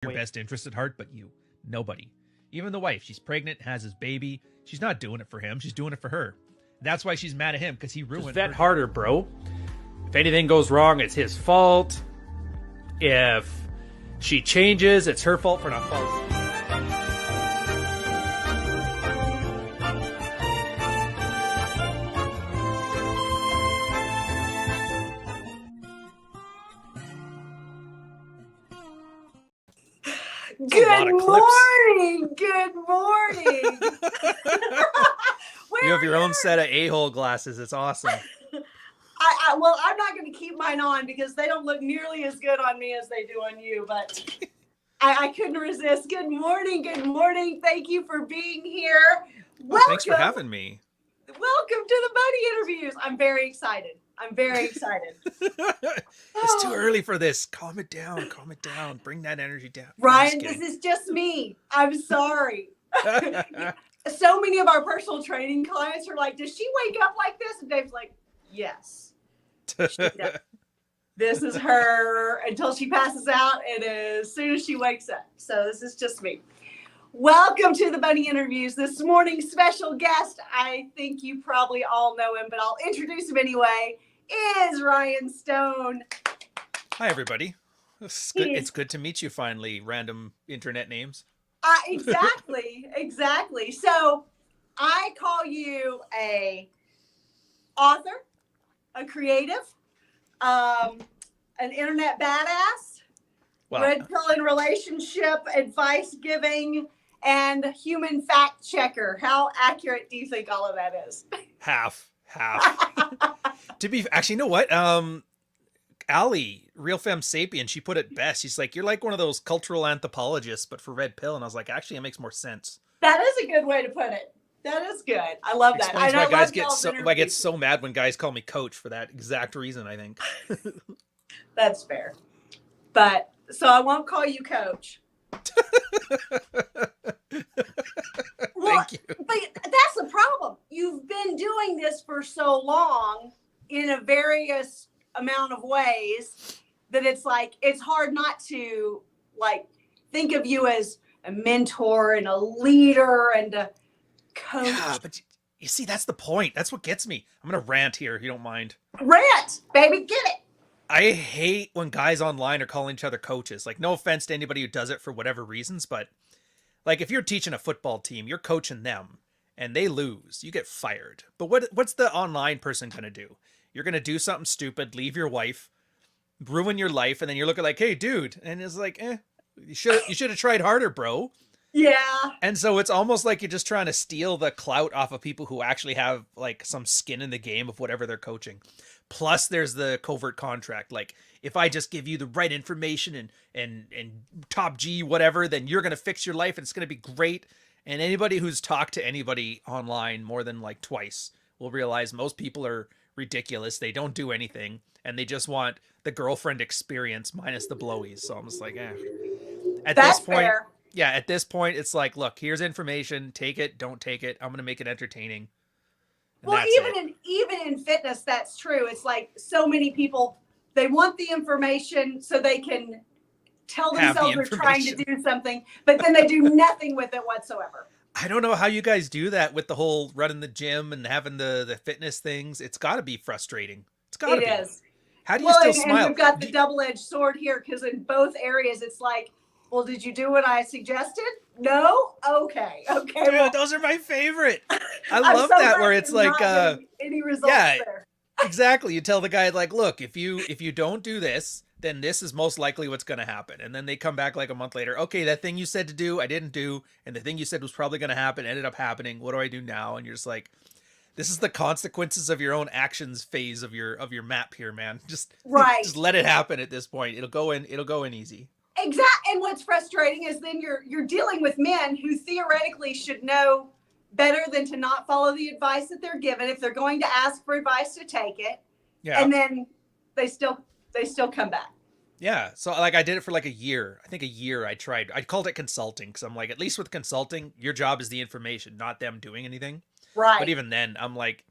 your best interest at heart, but you. Nobody. Even the wife, she's pregnant, has his baby. She's not doing it for him. She's doing it for her. That's why she's mad at him, because he ruined Just vet her. harder, bro. If anything goes wrong, it's his fault. If she changes, it's her fault for not following. Good morning. Good morning. You have your own set of a-hole glasses. It's awesome. Well, I'm not going to keep mine on because they don't look nearly as good on me as they do on you, but I couldn't resist. Good morning. Good morning. Thank you for being here. Well, thanks for having me. Welcome to the Bunny interviews. I'm very excited. I'm very excited. It's too early for this. Calm it down. Calm it down. Bring that energy down. Ryan, this is just me. I'm sorry. So many of our personal training clients are like, does she wake up like this? And Dave's like, yes. This is her until she passes out and as soon as she wakes up. So this is just me. Welcome to the Bunny interviews. This morning's special guest, I think you probably all know him, but I'll introduce him anyway, is Rian Stone. Hi, everybody. It's good to meet you finally, random internet names. Exactly. So I call you a author, a creative, an internet badass, red pill and relationship advice giving, and human fact checker. How accurate do you think all of that is? Half. Actually, you know what? Allie, Real Femme Sapien, she put it best. She's like, you're like one of those cultural anthropologists, but for red pill. And I was like, actually, it makes more sense. That is a good way to put it. That is good. I love that. Explains why guys I get so mad when guys call me coach for that exact reason, I think. That's fair. But so I won't call you coach. Thank you. But that's the problem. You've been doing this for so long in a various amount of ways that it's like it's hard not to like think of you as a mentor and a leader and a coach. Yeah, but you see, that's the point. That's what gets me. I'm gonna rant here if you don't mind. Rant, baby, get it. I hate when guys online are calling each other coaches. Like, no offense to anybody who does it for whatever reasons, but like if you're teaching a football team, you're coaching them and they lose, you get fired. But what's the online person gonna do? You're gonna do something stupid, leave your wife, ruin your life, and then you're looking like, hey, dude, and it's like, you should have tried harder, bro. Yeah. And so it's almost like you're just trying to steal the clout off of people who actually have like some skin in the game of whatever they're coaching. Plus there's the covert contract. Like if I just give you the right information and top G, whatever, then you're going to fix your life and it's going to be great. And anybody who's talked to anybody online more than like twice will realize most people are ridiculous. They don't do anything and they just want the girlfriend experience minus the blowies. So I'm just like, At That's this point, fair. Yeah, at this point, it's like, look, here's information. Take it, don't take it. I'm going to make it entertaining. And Well, even in fitness, that's true. It's like so many people, they want the information so they can tell themselves they're trying to do something, but then they do nothing with it whatsoever. I don't know how you guys do that with the whole running the gym and having the fitness things. It's got to be frustrating. It's got to be. It is. How do you still smile? And we've got the double-edged sword here because in both areas, it's like, well, did you do what I suggested? No? Okay. Dude, well, those are my favorite. I love that where it's like, any results there. Exactly. You tell the guy like, look, if you don't do this, then this is most likely what's going to happen. And then they come back like a month later. Okay, that thing you said to do, I didn't do. And the thing you said was probably going to happen ended up happening. What do I do now? And you're just like, this is the consequences of your own actions phase of your map here, man. Just let it happen at this point. It'll go in easy. Exactly. And what's frustrating is then you're dealing with men who theoretically should know better than to not follow the advice that they're given. If they're going to ask for advice, to take it. Yeah. And then they still come back. Yeah. So like I did it for like a year. I think a year I tried. I called it consulting because I'm like, at least with consulting, your job is the information, not them doing anything. Right. But even then, I'm like,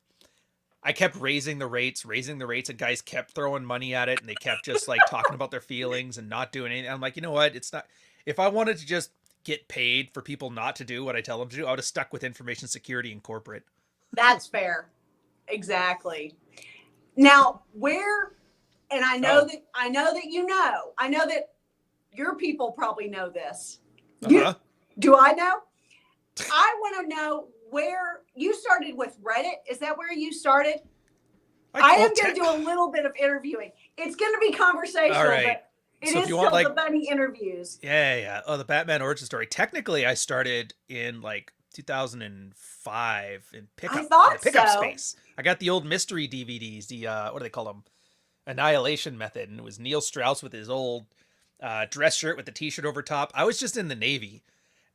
I kept raising the rates, and guys kept throwing money at it, and they kept just like talking about their feelings and not doing anything. I'm like, you know what? It's not. if I wanted to just get paid for people not to do what I tell them to do, I would have stuck with information security and corporate. That's fair. Exactly. Now, and I know that I know that your people probably know this. Do I know? I want to know where you started with Reddit. Is that where you started? I am going to do a little bit of interviewing. It's going to be conversational, but it is still the Bunny interviews. Yeah. Oh, the Batman origin story. Technically, I started in like 2005 in pickup space. I got the old mystery DVDs. The what do they call them? Annihilation Method, and it was Neil Strauss with his old dress shirt with the T-shirt over top. I was just in the Navy,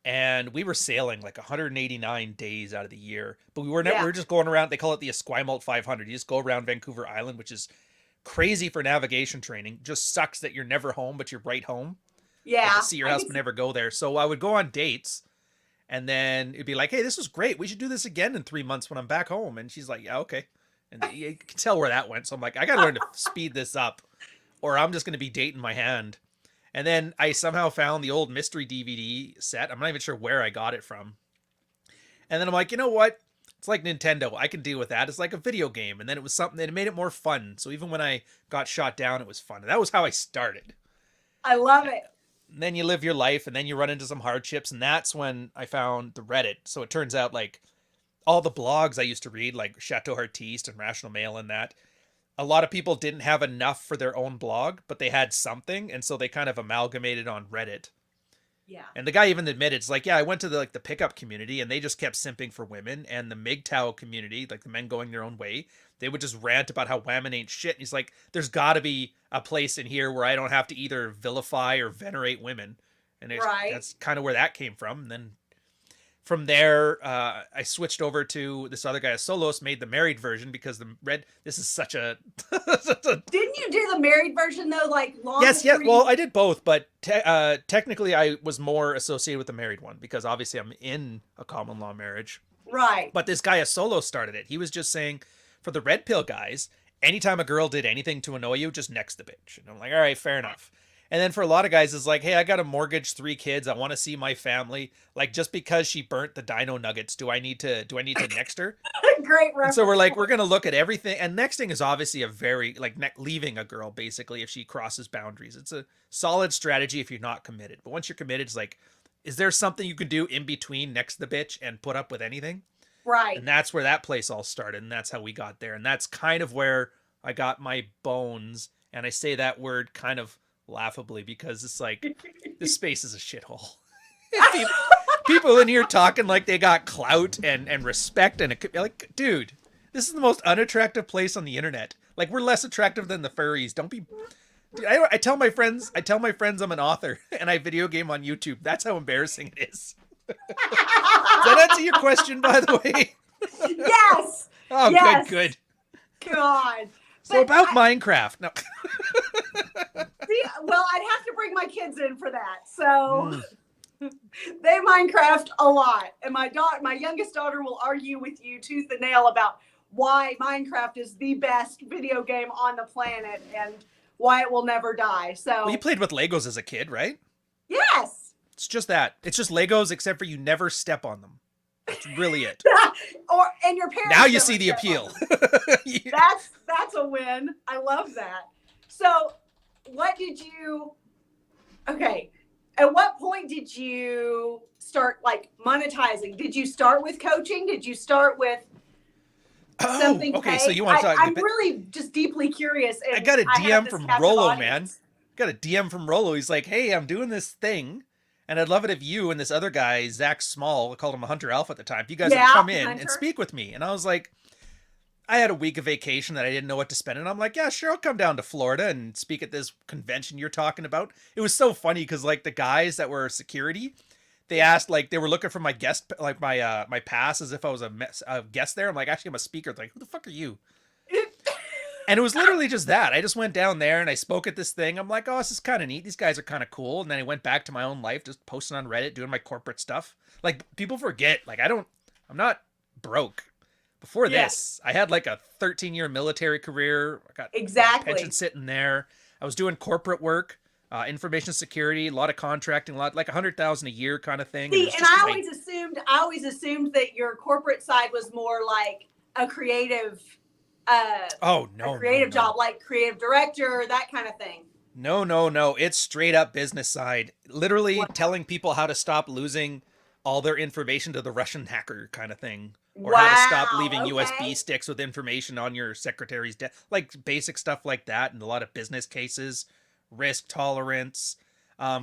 and we were sailing like 189 days out of the year. But we were just going around. They call it the Esquimalt 500. You just go around Vancouver Island, which is crazy for navigation training. Just sucks that you're never home, but you're right home. Yeah, like, see your house, but never go there. So I would go on dates, and then it'd be like, "Hey, this was great. We should do this again in 3 months when I'm back home." And she's like, "Yeah, okay." And you can tell where that went. So I'm like, I got to learn to speed this up, or I'm just going to be dating my hand. And then I somehow found the old mystery DVD set. I'm not even sure where I got it from. And then I'm like, you know what? It's like Nintendo. I can deal with that. It's like a video game. And then it was something that made it more fun. So even when I got shot down, it was fun. And that was how I started. I love it. And then you live your life, and then you run into some hardships. And that's when I found the Reddit. So it turns out like all the blogs I used to read, like Chateau Artiste and Rational Mail and that, a lot of people didn't have enough for their own blog, but they had something. And so they kind of amalgamated on Reddit. Yeah. And the guy even admitted, it's like, yeah, I went to the pickup community, and they just kept simping for women, and the MGTOW community, like the men going their own way, they would just rant about how women ain't shit. And he's like, there's got to be a place in here where I don't have to either vilify or venerate women. And that's kind of where that came from. And then from there, I switched over to this other guy, Solos, made the married version because this is such a... Didn't you do the married version though? Like long? Yes. Well, I did both, but technically I was more associated with the married one because obviously I'm in a common law marriage. Right. But this guy, Solos, started it. He was just saying, for the red pill guys, anytime a girl did anything to annoy you, just next the bitch. And I'm like, all right, fair enough. And then for a lot of guys, it's like, hey, I got a mortgage, 3 kids. I want to see my family. Like, just because she burnt the dino nuggets, do I need to next her? Great reference. And so we're like, we're going to look at everything. And nexting is obviously a very, like, leaving a girl, basically, if she crosses boundaries. It's a solid strategy if you're not committed. But once you're committed, it's like, is there something you can do in between next the bitch and put up with anything? Right. And that's where that place all started. And that's how we got there. And that's kind of where I got my bones. And I say that word kind of laughably because it's like, this space is a shithole. People in here talking like they got clout and respect, and it could be like, dude, this is the most unattractive place on the internet. Like, we're less attractive than the furries. Don't be. Dude, I tell my friends I'm an author and I video game on YouTube. That's how embarrassing it is. Does that answer your question, by the way? Yes. Oh, yes. Good. God. So about Minecraft. No. See, well, I'd have to bring my kids in for that. So they Minecraft a lot. And my youngest daughter will argue with you tooth and nail about why Minecraft is the best video game on the planet and why it will never die. So well, you played with Legos as a kid, right? Yes. It's just that. It's just Legos, except for you never step on them. That's really it. And your parents. Now you see the appeal. That's a win. I love that. So at what point did you start like monetizing? Did you start with coaching? Did you start with something okay, paid? so you want to talk... I'm really just deeply curious. I got a DM from Rollo, man. Got a DM from Rollo. He's like, hey, I'm doing this thing, and I'd love it if you and this other guy, Zach Small, I called him a Hunter Alpha at the time, if you guys would come in and speak with me. And I was like, I had a week of vacation that I didn't know what to spend. And I'm like, yeah, sure, I'll come down to Florida and speak at this convention you're talking about. It was so funny because like the guys that were security, they asked, like, they were looking for my guest, like my pass as if I was a guest there. I'm like, actually, I'm a speaker. They're like, who the fuck are you? And it was literally just that. I just went down there and I spoke at this thing. I'm like, oh, this is kind of neat. These guys are kind of cool. And then I went back to my own life, just posting on Reddit, doing my corporate stuff. Like, people forget, like, I'm not broke. Before this, I had like a 13-year military career. I got exactly pension sitting there. I was doing corporate work. Information security, a lot of contracting, a lot like 100,000 a year kind of thing. See, and I always assumed that your corporate side was more like a creative. A creative job, like creative director, that kind of thing. No. It's straight up business side. Literally telling people how to stop losing all their information to the Russian hacker kind of thing. Or how to stop leaving USB sticks with information on your secretary's desk. Like basic stuff like that, and a lot of business cases. Risk tolerance,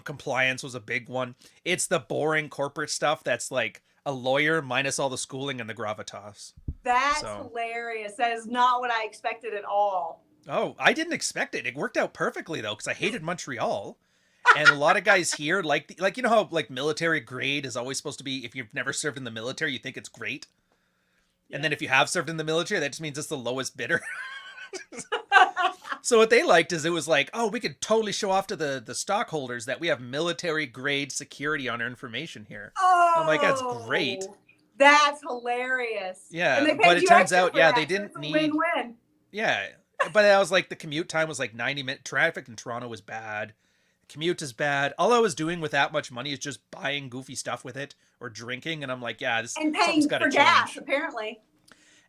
compliance was a big one. It's the boring corporate stuff that's like a lawyer minus all the schooling and the gravitas. That's hilarious. That is not what I expected at all. Oh, I didn't expect it. It worked out perfectly though, because I hated Montreal. And a lot of guys here like you know how like military grade is always supposed to be, if you've never served in the military, you think it's great. Yeah. And then if you have served in the military, that just means it's the lowest bidder. So what they liked is it was like, oh, we could totally show off to the stockholders that we have military grade security on our information here. Oh, I'm like, that's great. That's hilarious. Yeah, but it turns out, they didn't need. Win-win. Yeah, but I was like, the commute time was like 90-minute. Traffic in Toronto was bad. Commute is bad. All I was doing with that much money is just buying goofy stuff with it or drinking, and I'm like, yeah, this and paying for gas apparently.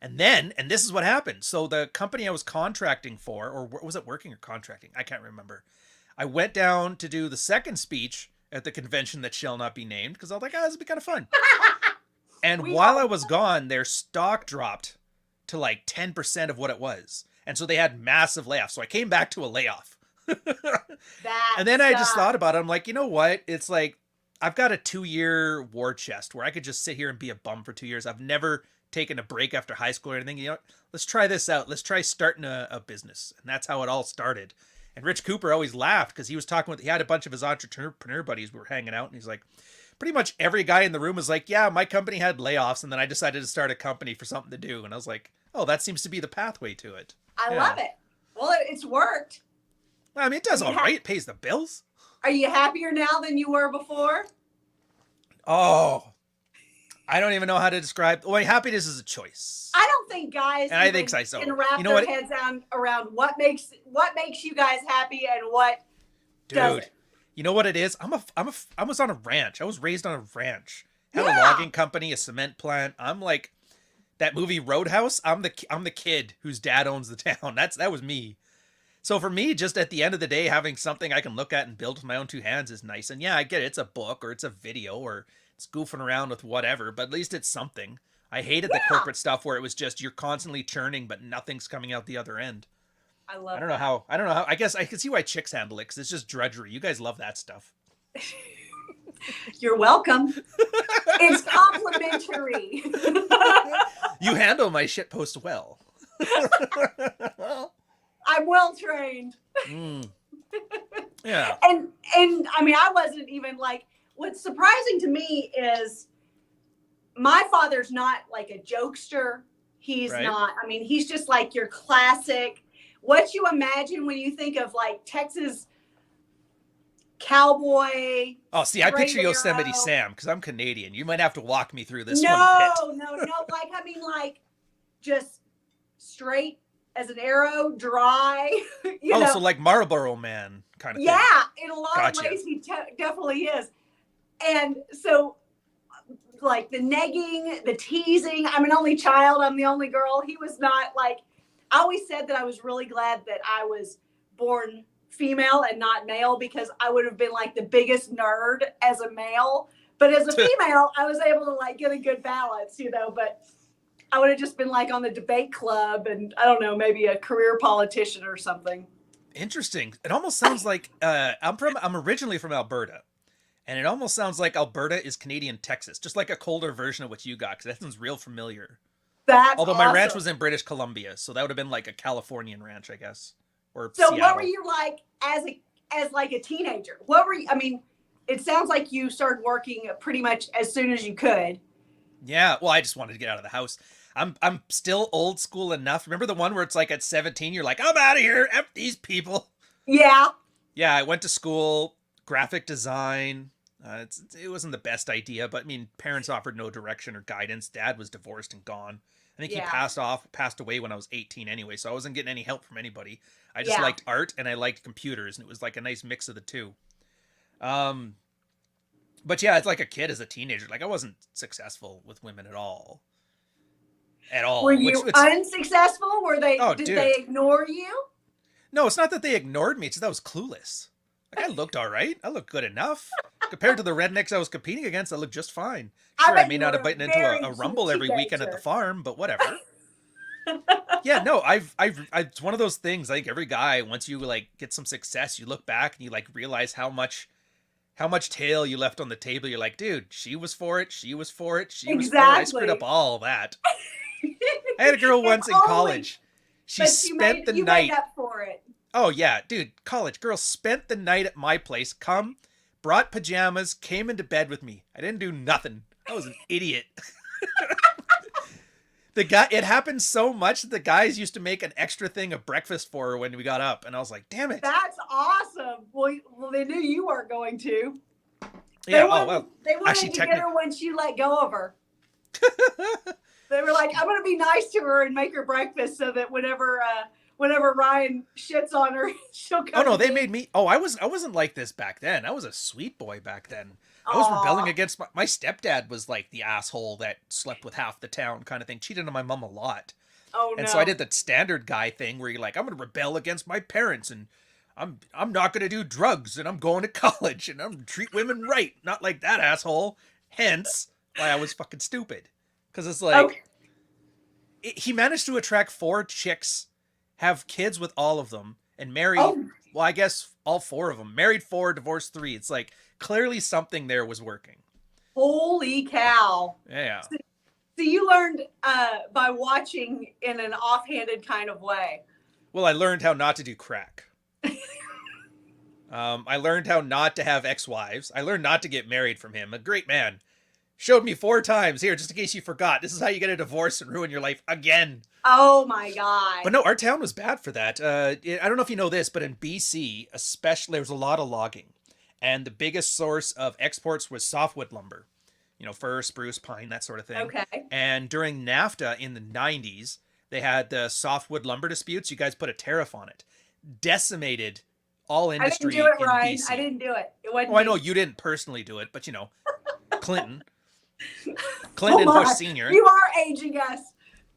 And this is what happened. So the company I was contracting for, or was it working or contracting? I can't remember. I went down to do the second speech at the convention that shall not be named because I was like, this would be kind of fun. And while I was gone, their stock dropped to like 10% of what it was. And so they had massive layoffs. So I came back to a layoff. And then I just thought about it. I'm like, you know what? It's like, I've got a 2-year war chest where I could just sit here and be a bum for 2 years. I've never taken a break after high school or anything. You know, let's try this out. Let's try starting a business. And that's how it all started. And Rich Cooper always laughed because he was he had a bunch of his entrepreneur buddies. We were hanging out and he's like, pretty much every guy in the room was like, yeah, my company had layoffs. And then I decided to start a company for something to do. And I was like, oh, that seems to be the pathway to it. I love it. Well, it's worked. I mean, it does all right. It pays the bills. Are you happier now than you were before? Oh, I don't even know how to describe. Well, happiness is a choice. I don't think guys and I think so. Can wrap their heads around what makes you guys happy and what doesn't. You know what it is? I was on a ranch. I was raised on a ranch. Had a logging company, a cement plant. I'm like that movie Roadhouse. I'm the kid whose dad owns the town. That was me. So for me, just at the end of the day, having something I can look at and build with my own 2 hands is nice. And yeah, I get it. It's a book or it's a video or it's goofing around with whatever, but at least it's something. I hated the corporate stuff where it was just you're constantly churning, but nothing's coming out the other end. I love. I don't know how. I guess I can see why chicks handle it because it's just drudgery. You guys love that stuff. You're welcome. It's complimentary. You handle my shit post well. I'm well trained. Yeah. And I mean, I wasn't even like, what's surprising to me is my father's not like a jokester. He's not, I mean, he's just like your classic, what you imagine when you think of like Texas cowboy. Oh, see, I picture Yosemite Sam because I'm Canadian. You might have to walk me through this one pit. No. Like, I mean, like just straight as an arrow, dry. You know? So like Marlboro Man kind of thing. Yeah, in a lot of ways, he definitely is. And so, like the negging, the teasing. I'm an only child. I'm the only girl. He was not like. I always said that I was really glad that I was born female and not male because I would have been like the biggest nerd as a male. But as a female, I was able to like get a good balance, you know. But I would have just been like on the debate club and I don't know, maybe a career politician or something. Interesting. It almost sounds like I'm originally from Alberta, and it almost sounds like Alberta is Canadian Texas, just like a colder version of what you got, because that sounds real familiar. Although my ranch was in British Columbia, so that would have been like a Californian ranch, I guess, or so. Seattle. What were you like as like a teenager? What were you? I mean, it sounds like you started working pretty much as soon as you could. Yeah. Well, I just wanted to get out of the house. I'm still old school enough. Remember the one where it's like at 17, you're like, I'm out of here. F these people. Yeah. Yeah. I went to school, graphic design. It wasn't the best idea, but I mean, parents offered no direction or guidance. Dad was divorced and gone. And think Yeah. he passed away when I was 18 anyway, so I wasn't getting any help from anybody. I just Yeah. liked art and I liked computers, and it was like a nice mix of the two. But yeah, it's like a kid as a teenager. Like I wasn't successful with women at all. At all. Were you unsuccessful? Oh, did dude. they ignore you? No, it's not that they ignored me. It's just I was clueless. Like I looked all right. I looked good enough. Compared to the rednecks I was competing against, I looked just fine. Sure, I may not have bitten into a rumble every weekend at the farm, but whatever. Yeah, no, it's one of those things. Like every guy, once you like get some success, you look back and you like realize how much tail you left on the table. You're like, dude, she was for it. She was for it. She was for it. I screwed up all that. I had a girl once in college. She spent the night. Made up for it. Oh yeah, dude, college girl spent the night at my place. Brought pajamas, came into bed with me. I didn't do nothing. I was an idiot. It happened so much that the guys used to make an extra thing of breakfast for her when we got up, and I was like, damn it. That's awesome. Well, they knew you weren't going to. Yeah. They wanted to get her when she let go of her. They were like, I'm going to be nice to her and make her breakfast so that whenever Ryan shits on her, she'll come. Oh no, they made me. Oh, I wasn't like this back then. I was a sweet boy back then. I was rebelling against my stepdad. Was like the asshole that slept with half the town kind of thing. Cheated on my mom a lot. Oh no. And so I did the standard guy thing where you're like, I'm going to rebel against my parents, and I'm not going to do drugs, and I'm going to college, and I'm going to treat women right. Not like that asshole. Hence why I was fucking stupid. Because it's like, he managed to attract 4 chicks, have kids with all of them, and marry, well, I guess all 4 of them. Married 4, divorced 3. It's like, clearly something there was working. Holy cow. Yeah. So you learned by watching in an offhanded kind of way. Well, I learned how not to do crack. I learned how not to have ex-wives. I learned not to get married from him. A great man. Showed me 4 times. Here, just in case you forgot. This is how you get a divorce and ruin your life again. Oh my God. But no, our town was bad for that. I don't know if you know this, but in BC, especially, there was a lot of logging. And the biggest source of exports was softwood lumber. You know, fir, spruce, pine, that sort of thing. Okay. And during NAFTA in the 90s, they had the softwood lumber disputes. You guys put a tariff on it. Decimated all industry. I didn't do it, in Ryan. BC. I didn't do it. It wasn't Oh, I know me. you didn't personally do it, but you know, Clinton Bush Sr. You are aging us.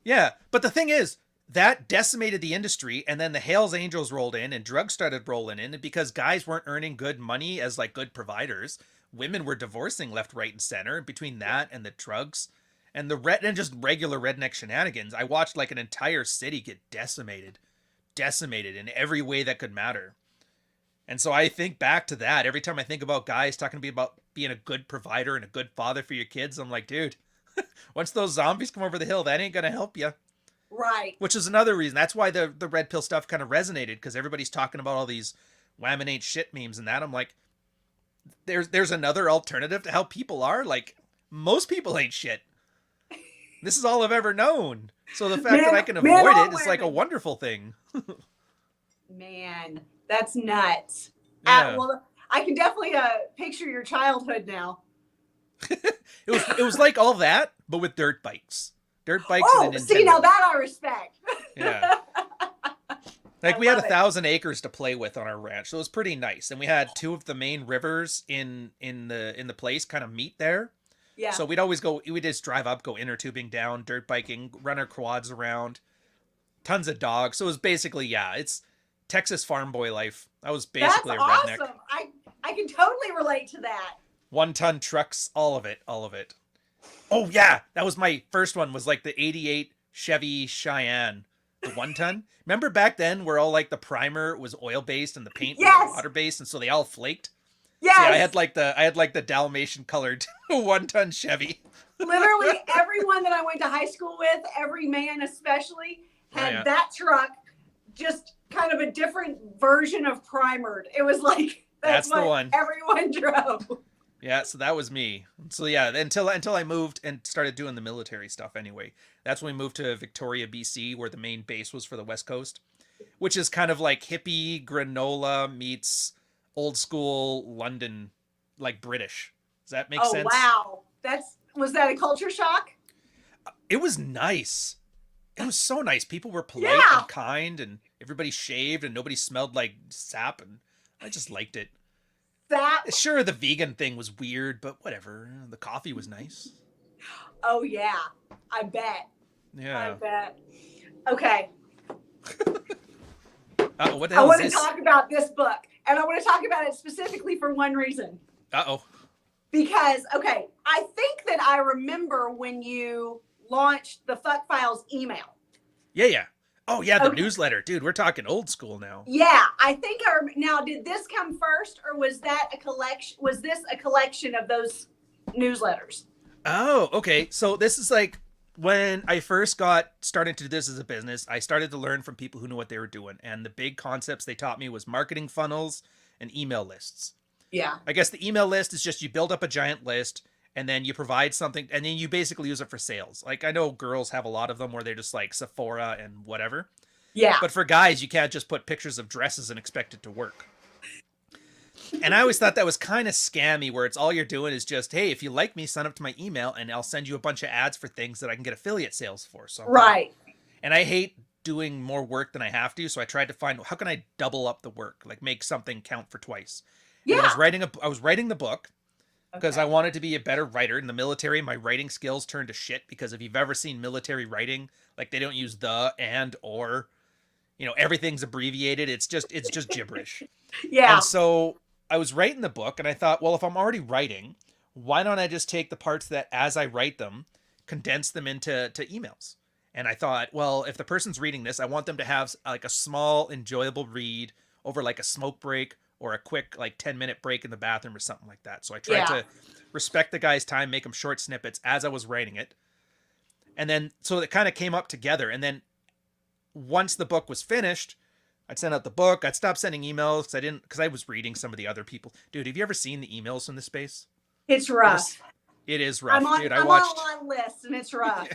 Yeah, but the thing is, that decimated the industry, and then the Hells Angels rolled in, and drugs started rolling in, and because guys weren't earning good money as like good providers, women were divorcing left, right, and center. Between that and the drugs, and and just regular redneck shenanigans, I watched like an entire city get decimated in every way that could matter. And so I think back to that every time I think about guys talking to me about being a good provider and a good father for your kids. I'm like, dude, once those zombies come over the hill, that ain't gonna help you. Right. Which is another reason. That's why the red pill stuff kind of resonated, because everybody's talking about all these whammon ain't shit memes and that. I'm like, there's another alternative to how people are. Like, most people ain't shit. This is all I've ever known. So the fact that I can avoid it is like a wonderful thing. Man, that's nuts. Yeah. Well, I can definitely picture your childhood now. It was like all that, but with dirt bikes. Dirt bikes and a Nintendo. See, now that I respect. Yeah. Like we had 1,000 acres to play with on our ranch, so it was pretty nice. And we had 2 of the main rivers in the place kind of meet there. Yeah. So we'd just drive up, go inner tubing down, dirt biking, run our quads around. Tons of dogs. So it was basically, it's Texas farm boy life. I was basically That's a redneck. awesome. I can totally relate to that. 1-ton trucks, all of it. Oh yeah, that was my first one, was like the 88 Chevy Cheyenne, the 1-ton. Remember back then where all like the primer was oil based and the paint was water based, and so they all flaked? Yes. So yeah, I had like the Dalmatian colored 1-ton Chevy. Literally everyone that I went to high school with, every man especially, had that truck, just kind of a different version of primered. It was like that's the what one everyone drove. Yeah, so that was me. So yeah, until I moved and started doing the military stuff anyway. That's when we moved to Victoria, BC, where the main base was for the West Coast, which is kind of like hippie granola meets old school London, like British. Does that make sense? Oh, wow. Was that a culture shock? It was nice. It was so nice. People were polite Yeah. and kind, and everybody shaved, and nobody smelled like sap, and I just liked it. That. Sure, the vegan thing was weird, but whatever. The coffee was nice. Oh yeah, I bet. I Yeah. bet. Okay, What the I hell want is to this? talk about this book, and I want to talk about it specifically for one reason. Uh-oh. Because, okay, I think that I remember when you launched the Fuck Files email. Yeah. Oh, yeah, the Okay. newsletter. Dude, we're talking old school now. Yeah, I think now, did this come first, or was that a collection? Was this a collection of those newsletters? Oh, okay. So this is like when I first got started to do this as a business, I started to learn from people who knew what they were doing. And the big concepts they taught me was marketing funnels and email lists. Yeah. I guess the email list is just you build up a giant list and then you provide something and then you basically use it for sales. Like I know girls have a lot of them where they're just like Sephora and whatever. Yeah. But for guys, you can't just put pictures of dresses and expect it to work. And I always thought that was kind of scammy where it's all you're doing is just, hey, if you like me, sign up to my email and I'll send you a bunch of ads for things that I can get affiliate sales for. So Right. And I hate doing more work than I have to. So I tried to find, how can I double up the work? Like make something count for twice. And Yeah. I was writing the book because Okay. I wanted to be a better writer. In the military, my writing skills turned to shit because if you've ever seen military writing, like they don't use the, and, or, everything's abbreviated. It's just gibberish. Yeah. And so I was writing the book and I thought, well, if I'm already writing, why don't I just take the parts that as I write them, condense them into emails? And I thought, well, if the person's reading this, I want them to have like a small, enjoyable read over like a smoke break or a quick like 10-minute break in the bathroom or something like that. So I tried to respect the guy's time, make them short snippets as I was writing it. And then, so it kind of came up together. And then once the book was finished, I'd send out the book. I'd stop sending emails because I was reading some of the other people. Dude, have you ever seen the emails from this space? It's rough. It is rough. I'm on, Dude, I'm on a lot of lists, and it's rough.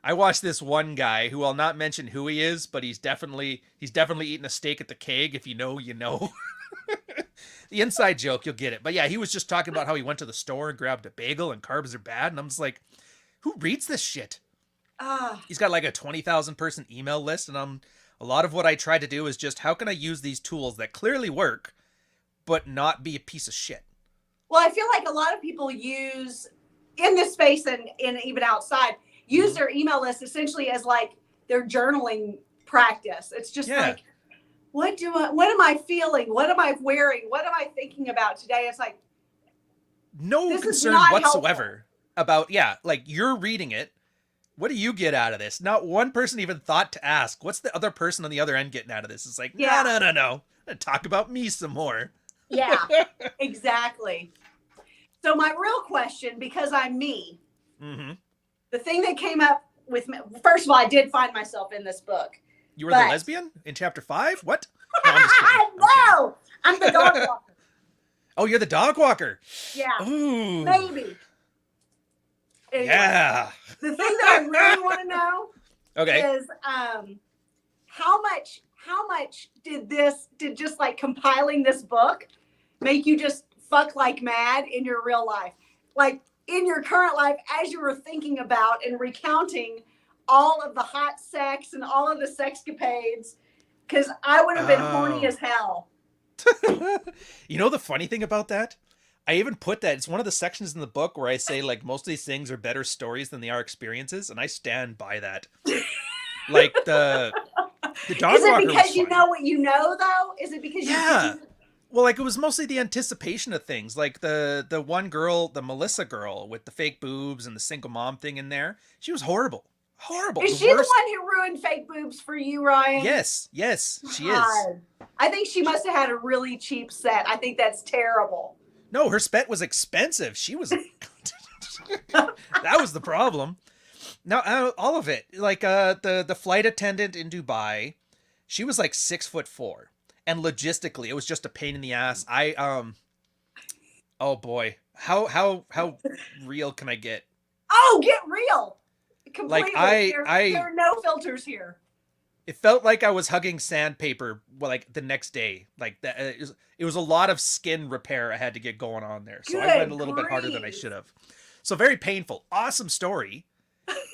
I watched this one guy who I'll not mention who he is, but he's definitely eating a steak at the keg. If you know, you know. The inside joke, you'll get it. But yeah, he was just talking about how he went to the store and grabbed a bagel and carbs are bad. And I'm just like, who reads this shit? He's got like a 20,000 person email list. And a lot of what I try to do is just, how can I use these tools that clearly work, but not be a piece of shit? Well, I feel like a lot of people use in this space and even outside, use their email list essentially as like their journaling practice. It's just like, what am I feeling? What am I wearing? What am I thinking about today? It's like, no concern whatsoever about, like you're reading it. What do you get out of this? Not one person even thought to ask, what's the other person on the other end getting out of this? It's like, no. I'm gonna talk about me some more. Yeah, exactly. So my real question, because I'm me, the thing that came up with me, first of all, I did find myself in this book. You were the lesbian in chapter 5? What? No, I'm just kidding. No, I'm the dog walker. Oh, you're the dog walker. Yeah. Ooh. Maybe. Anyway, Yeah. The thing that I really want to know is how much did just like compiling this book make you just fuck like mad in your real life? Like in your current life, as you were thinking about and recounting all of the hot sex and all of the sexcapades, because I would have been horny as hell. You know the funny thing about that? I even put that, it's one of the sections in the book where I say like most of these things are better stories than they are experiences, and I stand by that. Like the dog walker. Is it because you know what you know though? Is it because well, like it was mostly the anticipation of things, like the one girl, the Melissa girl with the fake boobs and the single mom thing in there. She was horrible. Is she the one who ruined fake boobs for you, Ryan? Yes, she is. I think she must have had a really cheap set. I think that's terrible. No, her spet was expensive. She was that was the problem. Now all of it, like the flight attendant in Dubai, she was like 6'4", and logistically it was just a pain in the ass. Oh boy, how real can I get? Oh, get real. Completely. Like there are no filters here. It felt like I was hugging sandpaper like the next day. Like that, it was a lot of skin repair I had to get going on there. So I went a little bit harder than I should have. So very painful. Awesome story.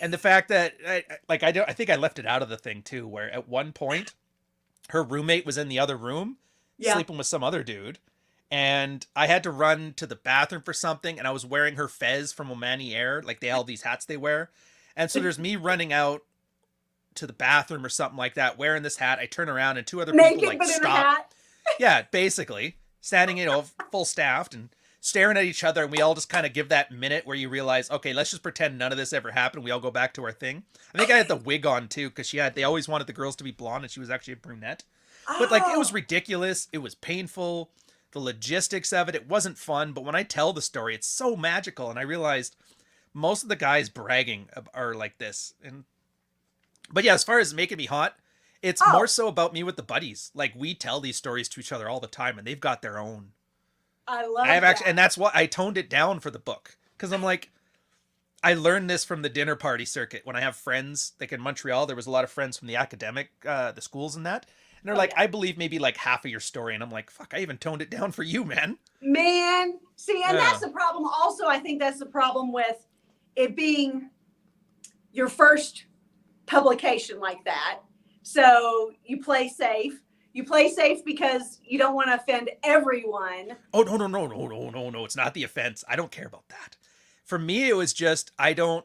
And the fact that I think I left it out of the thing too, where at one point her roommate was in the other room sleeping with some other dude, and I had to run to the bathroom for something, and I was wearing her fez from Omani Air, like they all these hats they wear. And so there's me running out to the bathroom or something like that, wearing this hat. I turn around and two other Naked, people like but in a stop. hat. Yeah, basically standing, full staffed and staring at each other, and we all just kind of give that minute where you realize, okay, let's just pretend none of this ever happened. We all go back to our thing. I think I had the wig on too, because they always wanted the girls to be blonde, and she was actually a brunette. But like, it was ridiculous. It was painful. The logistics of it wasn't fun. But when I tell the story, it's so magical, and I realized most of the guys bragging are like this. But yeah, as far as making me hot, it's more so about me with the buddies. Like, we tell these stories to each other all the time, and they've got their own. I love that. And that's why I toned it down for the book. Because I'm like, I learned this from the dinner party circuit. When I have friends, like in Montreal, there was a lot of friends from the academic, the schools and that. And they're like, I believe maybe like half of your story. And I'm like, fuck, I even toned it down for you, man. Man. See, and that's the problem. Also, I think that's the problem with it being your first publication like that. So you play safe. You play safe because you don't want to offend everyone. Oh, no. It's not the offense. I don't care about that. For me, it was just, I don't.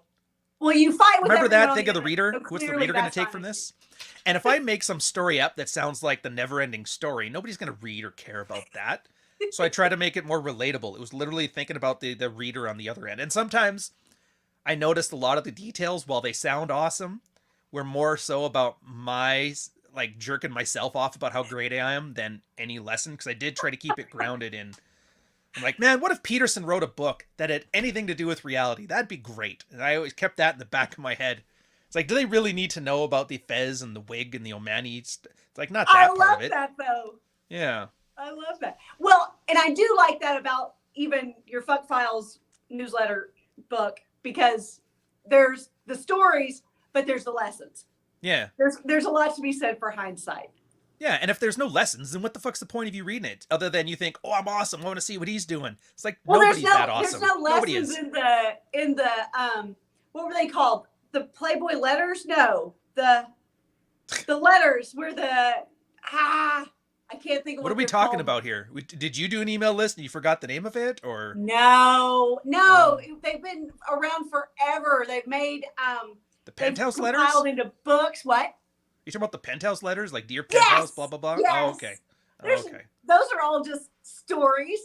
Well, you fight with remember that? everyone Think of the reader. so What's the reader going to take from this? And if I make some story up that sounds like the never-ending story, nobody's going to read or care about that. So I try to make it more relatable. It was literally thinking about the reader on the other end. And sometimes I noticed a lot of the details, while they sound awesome, were more so about my like jerking myself off about how great I am than any lesson. Because I did try to keep it grounded in. I'm like, man, what if Peterson wrote a book that had anything to do with reality? That'd be great. And I always kept that in the back of my head. It's like, do they really need to know about the fez and the wig and the Omani? It's like, not that part of it. I love that, though. Yeah. I love that. Well, and I do like that about even your Fuck Files newsletter book, because there's the stories, but there's the lessons. Yeah. There's a lot to be said for hindsight. Yeah, and if there's no lessons, then what the fuck's the point of you reading it? Other than you think, oh, I'm awesome, I want to see what he's doing. It's like, nobody's that awesome. There's no Nobody lessons is. in the what were they called? The Playboy letters? No, the letters were I can't think of what are we talking about here? Did you do an email list and you forgot the name of it, or? No, they've been around forever. They've made the penthouse letters compiled into books. What? You talking about the penthouse letters, like Dear Penthouse, yes! blah blah blah? Yes! Oh, okay. Okay. Those are all just stories.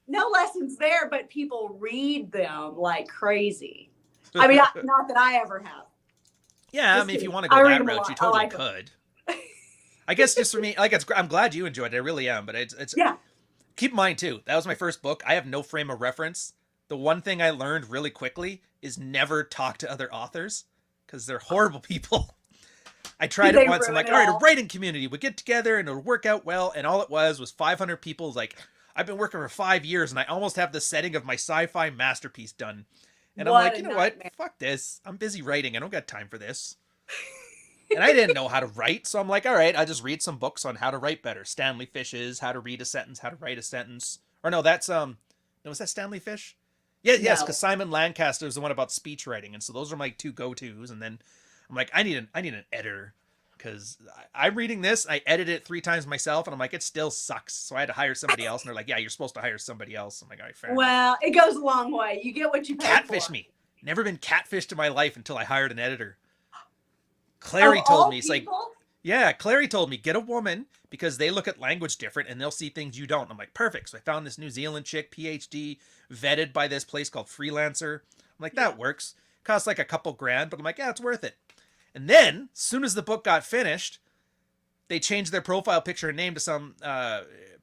No lessons there, but people read them like crazy. I mean, not that I ever have. Yeah, just I mean, if you kidding. want to go that route, you totally like could. I guess just for me, like, I'm glad you enjoyed it. I really am. But it's yeah. Keep in mind too, that was my first book. I have no frame of reference. The one thing I learned really quickly is never talk to other authors, because they're horrible people. I tried it once. I'm like, all right, a writing community would get together and it'll work out well. And all it was 500 people. Like, I've been working for 5 years and I almost have the setting of my sci-fi masterpiece done. And I'm like, you know what? Fuck this. I'm busy writing. I don't got time for this. And I didn't know how to write. So I'm like, all right, I'll just read some books on how to write better. Stanley Fish's How to Read a Sentence, How to Write a Sentence. Or no, that's, no, was that Stanley Fish? Yeah, no. Yes, because Simon Lancaster is the one about speech writing. And so those are my two go-tos. And then I'm like, I need an editor, because I'm reading this. I edited it 3 times myself, and I'm like, it still sucks. So I had to hire somebody else, and they're like, yeah, you're supposed to hire somebody else. I'm like, all right, fair enough. It goes a long way. You get what you pay for. Catfish me. Never been catfished in my life until I hired an editor. Clary told me, it's like, yeah, Clary told me, get a woman, because they look at language different and they'll see things you don't. I'm like, perfect. So I found this New Zealand chick, PhD, vetted by this place called Freelancer. I'm like, that works. Costs like a couple grand, but I'm like, yeah, it's worth it. And then, as soon as the book got finished, they changed their profile picture and name to some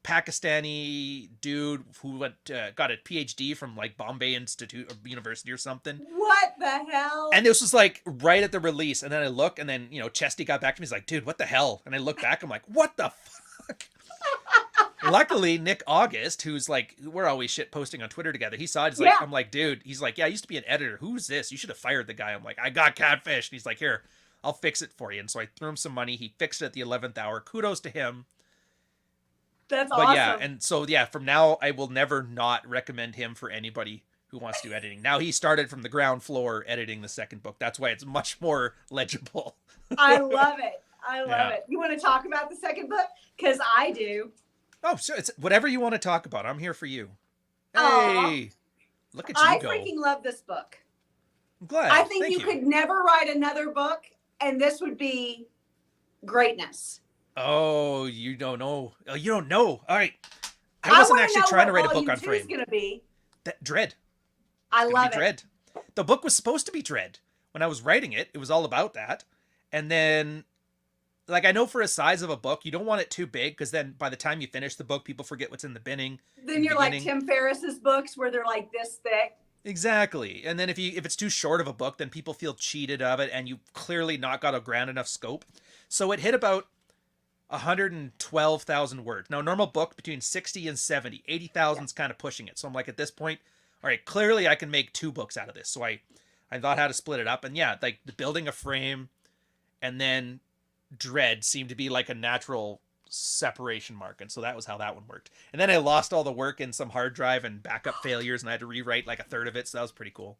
Pakistani dude who got a PhD from like Bombay Institute or University or something. What the hell? And this was like right at the release. And then I look, and then, Chesty got back to me. He's like, dude, what the hell? And I look back, I'm like, what the fuck? Luckily, Nick August, who's like, we're always shit posting on Twitter together. He saw it. He's like, I'm like, dude, he's like, yeah, I used to be an editor. Who's this? You should have fired the guy. I'm like, I got catfished. And he's like, here, I'll fix it for you. And so I threw him some money. He fixed it at the 11th hour. Kudos to him. That's awesome. But yeah, and so yeah, from now I will never not recommend him for anybody who wants to do editing. Now he started from the ground floor editing the second book. That's why it's much more legible. I love it. I love it. You want to talk about the second book? Because I do. Oh, so it's whatever you want to talk about. I'm here for you. Hey, Aww. Look at you I go. freaking love this book. I'm glad. I think Thank you could never write another book, and this would be greatness. Oh, you don't know. Oh, you don't know. All right. I wasn't actually trying to write a book on Frame. Going to be Dread. I love it. Dread. The book was supposed to be Dread. When I was writing it, it was all about that. And then, like, I know for a size of a book, you don't want it too big because then by the time you finish the book, people forget what's in the beginning. Then you're like Tim Ferriss's books where they're like this thick. Exactly. And then if it's too short of a book, then people feel cheated of it, and you clearly not got a grand enough scope. So it hit about 112,000 words. Now, normal book between 60 and 70. 80,000 is kind of pushing it. So I'm like, at this point, all right, clearly I can make 2 books out of this. So I thought how to split it up. And yeah, like the building a frame and then Dread seemed to be like a natural separation mark. And so that was how that one worked. And then I lost all the work in some hard drive and backup failures, and I had to rewrite like a third of it. So that was pretty cool.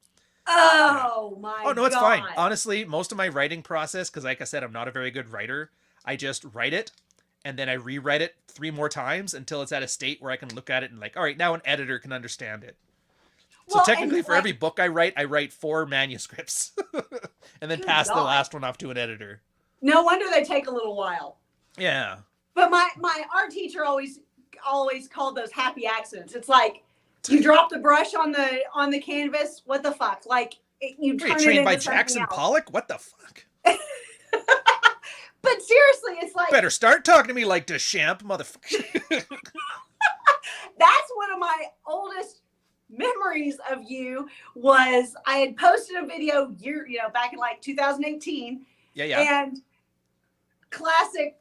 Oh, my God. Oh, no, it's fine. Honestly, most of my writing process, because like I said, I'm not a very good writer. I just write it and then I rewrite it 3 more times until it's at a state where I can look at it and like, all right, now an editor can understand it. So technically for every book I write 4 manuscripts and then pass the last one off to an editor. No wonder they take a little while. Yeah. But my art teacher always called those happy accidents. It's like you drop the brush on the canvas. What the fuck? Like you turn it into trained by something Jackson else. Pollock? What the fuck? But seriously, it's like better start talking to me like Deschamps, motherfucker. That's one of my oldest memories of you. Was I had posted a video back in like 2018. Yeah. And classic,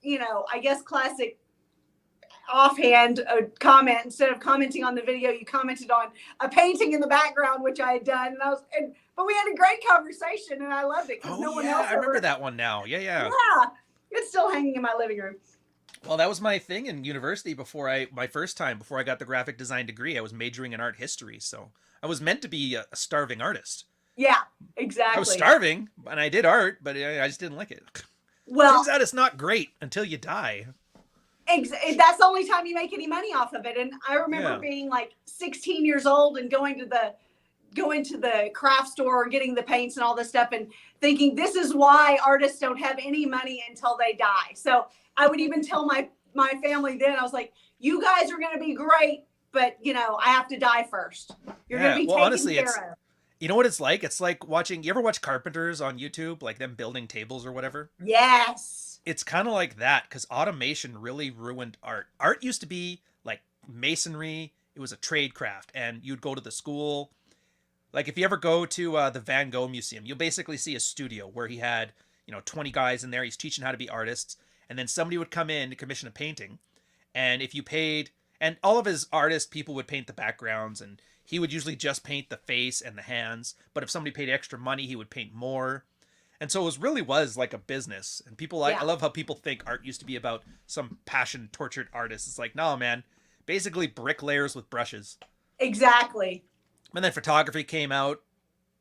classic offhand comment. Instead of commenting on the video, you commented on a painting in the background, which I had done. But we had a great conversation, and I loved it because no one else. I remember that one now. Yeah. Yeah, it's still hanging in my living room. Well, that was my thing in university before I got the graphic design degree. I was majoring in art history, so I was meant to be a starving artist. Yeah, exactly. I was starving, and I did art, but I just didn't like it. Well, turns out it's not great until you die. That's the only time you make any money off of it. And I remember being like 16 years old and going to the craft store, getting the paints and all this stuff, and thinking this is why artists don't have any money until they die. So I would even tell my family then, I was like, you guys are going to be great, but I have to die first. You're going to be taken care of. You know what it's like? It's like you ever watch carpenters on YouTube, like them building tables or whatever? Yes. It's kind of like that, because automation really ruined art. Art used to be like masonry. It was a trade craft, and you'd go to the school. Like if you ever go to the Van Gogh Museum, you'll basically see a studio where he had, 20 guys in there. He's teaching how to be artists. And then somebody would come in to commission a painting. And if you paid, and all of his artist people would paint the backgrounds, and he would usually just paint the face and the hands. But if somebody paid extra money, he would paint more. And so it really was like a business. And people, I love how people think art used to be about some passion tortured artist. It's like, no, man, basically bricklayers with brushes. Exactly. And then photography came out,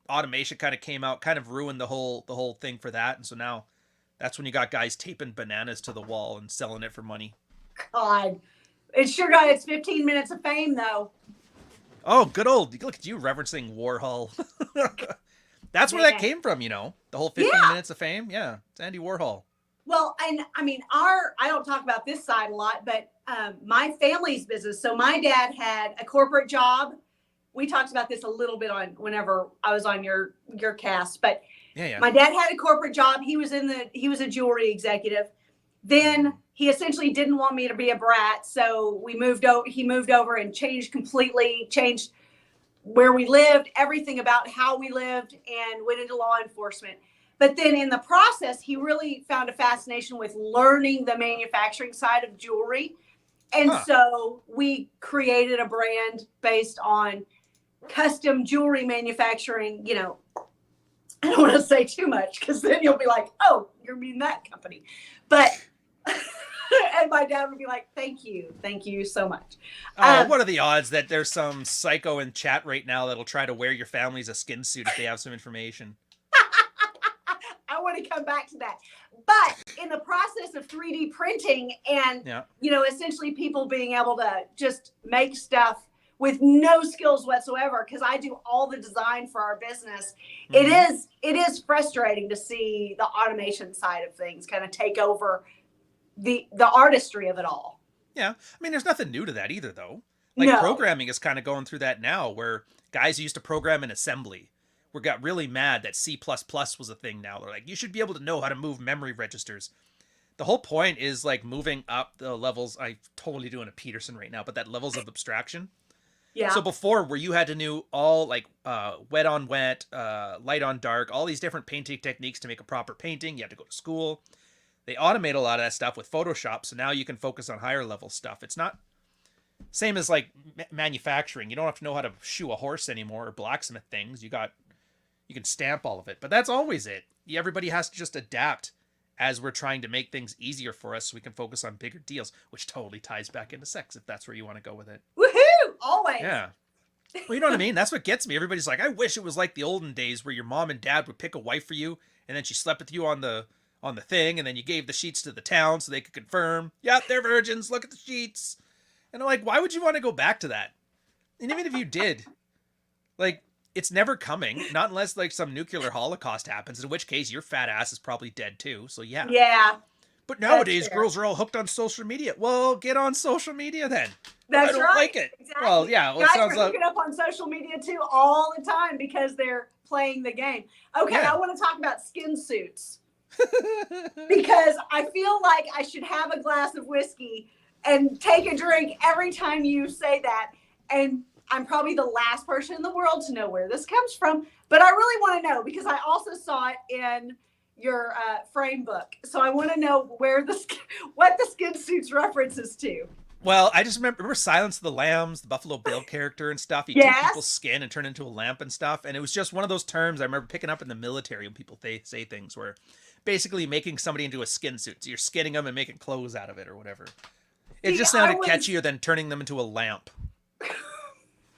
automation kind of came out, kind of ruined the whole thing for that. And so now that's when you got guys taping bananas to the wall and selling it for money. God, it sure got its 15 minutes of fame though. Oh, good old, look at you referencing Warhol. That's where that came from, the whole 15 minutes of fame. Yeah, it's Andy Warhol. Well, and I mean, I don't talk about this side a lot, but my family's business. So my dad had a corporate job. We talked about this a little bit whenever I was on your cast, but my dad had a corporate job. He was a jewelry executive. Then he essentially didn't want me to be a brat. So he moved over and changed where we lived, everything about how we lived, and went into law enforcement. But then in the process, he really found a fascination with learning the manufacturing side of jewelry. And so we created a brand based on custom jewelry manufacturing. I don't want to say too much because then you'll be like, oh, you're mean that company. But And my dad would be like, thank you so much. What are the odds that there's some psycho in chat right now that'll try to wear your family as a skin suit if they have some information? I want to come back to that. But in the process of 3D printing and, essentially people being able to just make stuff with no skills whatsoever, because I do all the design for our business, it is frustrating to see the automation side of things kind of take over the artistry of it all. Yeah. I mean, there's nothing new to that either, though. Like programming is kind of going through that now, where guys who used to program in assembly got really mad that C++ was a thing now. They're like, you should be able to know how to move memory registers. The whole point is like moving up the levels. I'm totally doing a Peterson right now, but that levels of abstraction. Yeah. So before, where you had to know all like wet on wet, light on dark, all these different painting techniques to make a proper painting, you had to go to school. They automate a lot of that stuff with Photoshop, so now you can focus on higher level stuff. It's not same as like manufacturing. You don't have to know how to shoe a horse anymore or blacksmith things. You can stamp all of it, but that's always it. Everybody has to just adapt as we're trying to make things easier for us so we can focus on bigger deals, which totally ties back into sex if that's where you want to go with it. Woohoo! Always. Yeah. Well, you know what I mean? That's what gets me. Everybody's like, I wish it was like the olden days where your mom and dad would pick a wife for you and then she slept with you on the thing and then you gave the sheets to the town so they could confirm, yeah, they're virgins, look at the sheets. And I'm like, why would you want to go back to that? And even if you did, like, it's never coming, not unless like some nuclear holocaust happens, in which case your fat ass is probably dead too. So yeah. Yeah. But nowadays girls are all hooked on social media. Well, get on social media then. That's I don't right. like it. Exactly. Well, yeah. Well, guys sounds are hooking up on social media too all the time because they're playing the game. Okay, I want to talk about skin suits. Because I feel like I should have a glass of whiskey and take a drink every time you say that. And I'm probably the last person in the world to know where this comes from, but I really want to know because I also saw it in your frame book. So I want to know what the skin suits references to. Well, I just remember Silence of the Lambs, the Buffalo Bill character and stuff. He take people's skin and turn it into a lamp and stuff. And it was just one of those terms I remember picking up in the military when people say things where basically making somebody into a skin suit. So you're skinning them and making clothes out of it or whatever. It just sounded catchier than turning them into a lamp.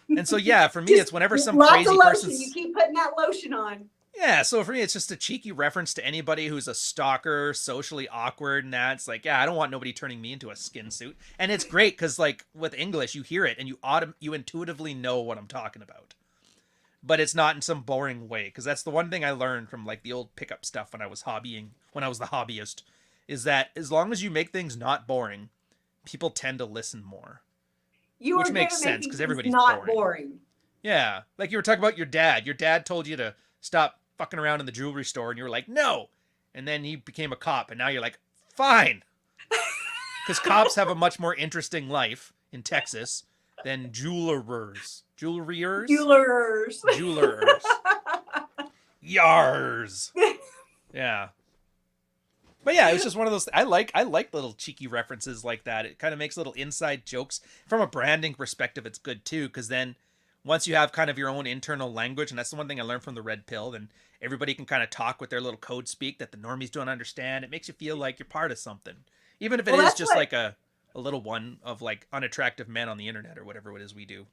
And so, yeah, for me, it's whenever some crazy person... You keep putting that lotion on. Yeah, so for me, it's just a cheeky reference to anybody who's a stalker, socially awkward, and that. It's like, yeah, I don't want nobody turning me into a skin suit. And it's great because, like, with English, you hear it and you intuitively know what I'm talking about. But it's not in some boring way, because that's the one thing I learned from, like, the old pickup stuff when I was the hobbyist, is that as long as you make things not boring, people tend to listen more. Which makes sense because everybody's not boring. Yeah. Like you were talking about your dad. Your dad told you to stop fucking around in the jewelry store and you were like, no. And then he became a cop and now you're like, fine. Because cops have a much more interesting life in Texas than jewelers. Jewelers. Yars. Yeah. But yeah, it was just one of those. I like little cheeky references like that. It kind of makes little inside jokes. From a branding perspective, it's good too, because then once you have kind of your own internal language, and that's the one thing I learned from the Red Pill, then everybody can kind of talk with their little code speak that the normies don't understand. It makes you feel like you're part of something, even if it is just like a little one of like unattractive men on the internet or whatever it is we do.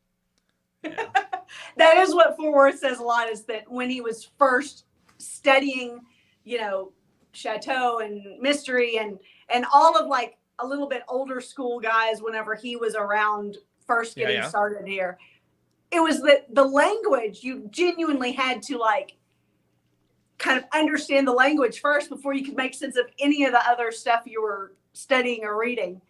Yeah. That is what Fort Worth says a lot, is that when he was first studying, CHATEAU and mystery and all of like a little bit older school guys, whenever he was around first getting started here, it was the language, you genuinely had to like kind of understand the language first before you could make sense of any of the other stuff you were studying or reading.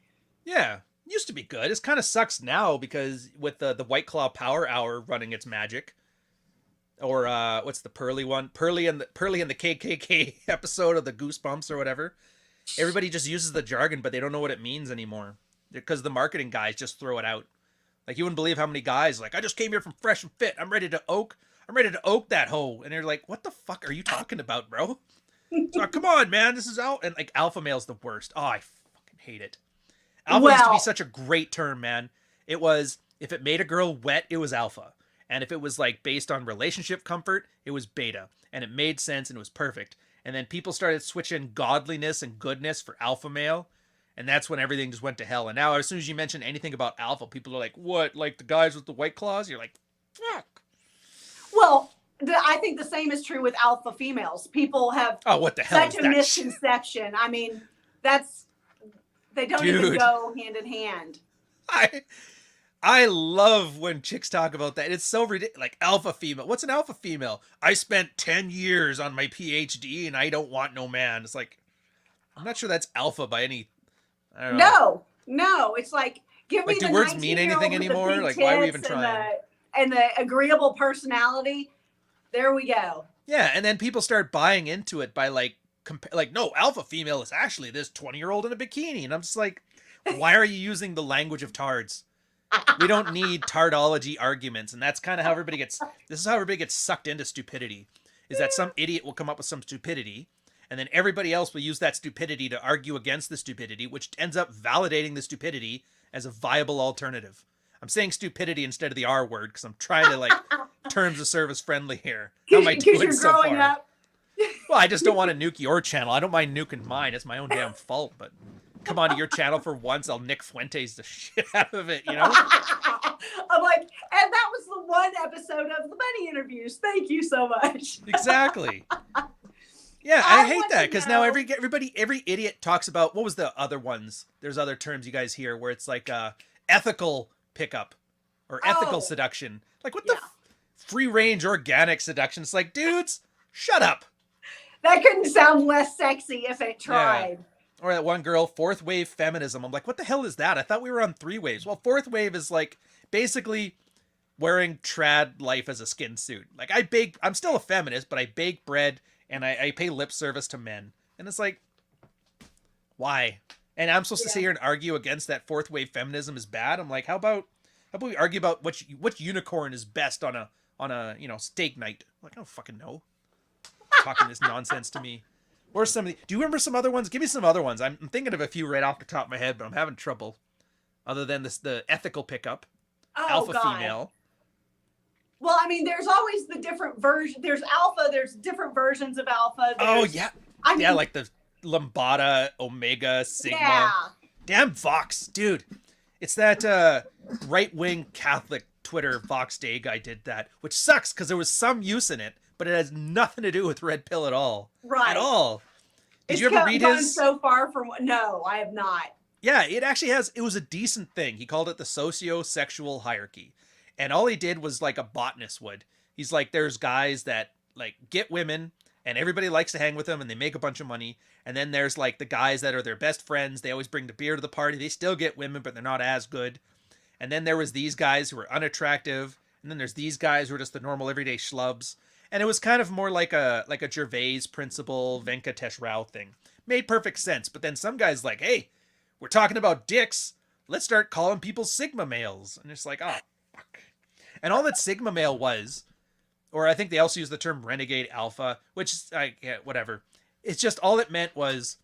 Yeah, used to be good. It kind of sucks now because with the White Claw Power Hour running its magic. Or what's the Pearly one? Pearly and the KKK episode of the Goosebumps or whatever. Everybody just uses the jargon, but they don't know what it means anymore because the marketing guys just throw it out. Like you wouldn't believe how many guys like, I just came here from Fresh and Fit. I'm ready to oak that hoe. And they're like, what the fuck are you talking about, bro? So come on, man, this is out. And like alpha male's the worst. Oh, I fucking hate it. Alpha used to be such a great term, man. It was, if it made a girl wet, it was alpha. And if it was like based on relationship comfort, it was beta. And it made sense and it was perfect. And then people started switching godliness and goodness for alpha male. And that's when everything just went to hell. And now as soon as you mention anything about alpha, people are like, what? Like the guys with the white claws? You're like, fuck. Well, I think the same is true with alpha females. People have what the hell such a misconception. I mean, they don't even go hand in hand. I love when chicks talk about that. It's so ridiculous. Like alpha female. What's an alpha female? I spent 10 years on my PhD and I don't want no man. It's like, I'm not sure that's alpha by any. I don't know. No. It's like, give me the do words mean anything anymore? Like, why are we even trying? And the agreeable personality. There we go. Yeah, and then people start buying into it by like no, alpha female is actually this 20-year-old in a bikini. And I'm just like, why are you using the language of tards? We don't need tardology arguments. And that's kind of how this is how everybody gets sucked into stupidity, is that some idiot will come up with some stupidity, and then everybody else will use that stupidity to argue against the stupidity, which ends up validating the stupidity as a viable alternative. I'm saying stupidity instead of the R word because I'm trying to like terms of service friendly here. How am I doing so far? Up. Well, I just don't want to nuke your channel. I don't mind nuking mine. It's my own damn fault. But come on to your channel for once. I'll Nick Fuentes the shit out of it, you know? I'm like, and that was the one episode of the Bunny interviews. Thank you so much. Exactly. Yeah, I hate that because now every idiot talks about, what was the other ones? There's other terms you guys hear where it's like ethical pickup or ethical seduction. Like what the free range organic seduction? It's like, dudes, shut up. That couldn't sound less sexy if it tried. Yeah. Or that one girl, fourth wave feminism. I'm like, what the hell is that? I thought we were on 3 waves. Well, fourth wave is like basically wearing trad life as a skin suit. Like I'm still a feminist, but I bake bread and I pay lip service to men. And it's like, why? And I'm supposed to sit here and argue against that fourth wave feminism is bad. I'm like, how about we argue about which unicorn is best on a steak night? I'm like, I don't fucking know. Talking this nonsense to me. Or some of the, do you remember some other ones? Give me some other ones. I'm thinking of a few right off the top of my head, but I'm having trouble. Other than the ethical pickup, alpha female. Well, I mean, there's always the different version. There's alpha. There's different versions of alpha. Like the Lambada, Omega, Sigma. Yeah. Damn Vox, dude. It's that right-wing Catholic Twitter Vox Day guy did that, which sucks because there was some use in it, but it has nothing to do with Red Pill at all. Right. At all. Did you ever read his? So far from no, I have not. Yeah, it actually has. It was a decent thing. He called it the socio-sexual hierarchy, and all he did was like a botanist would. He's like, there's guys that like get women, and everybody likes to hang with them, and they make a bunch of money. And then there's like the guys that are their best friends. They always bring the beer to the party. They still get women, but they're not as good. And then there was these guys who were unattractive, and then there's these guys who are just the normal everyday schlubs. And it was kind of more like a Gervais principle, Venkatesh Rao thing. Made perfect sense. But then some guys like, hey, we're talking about dicks. Let's start calling people Sigma males. And it's like, oh, fuck. And all that Sigma male was, or I think they also use the term renegade alpha, which is, whatever. It's just all it meant was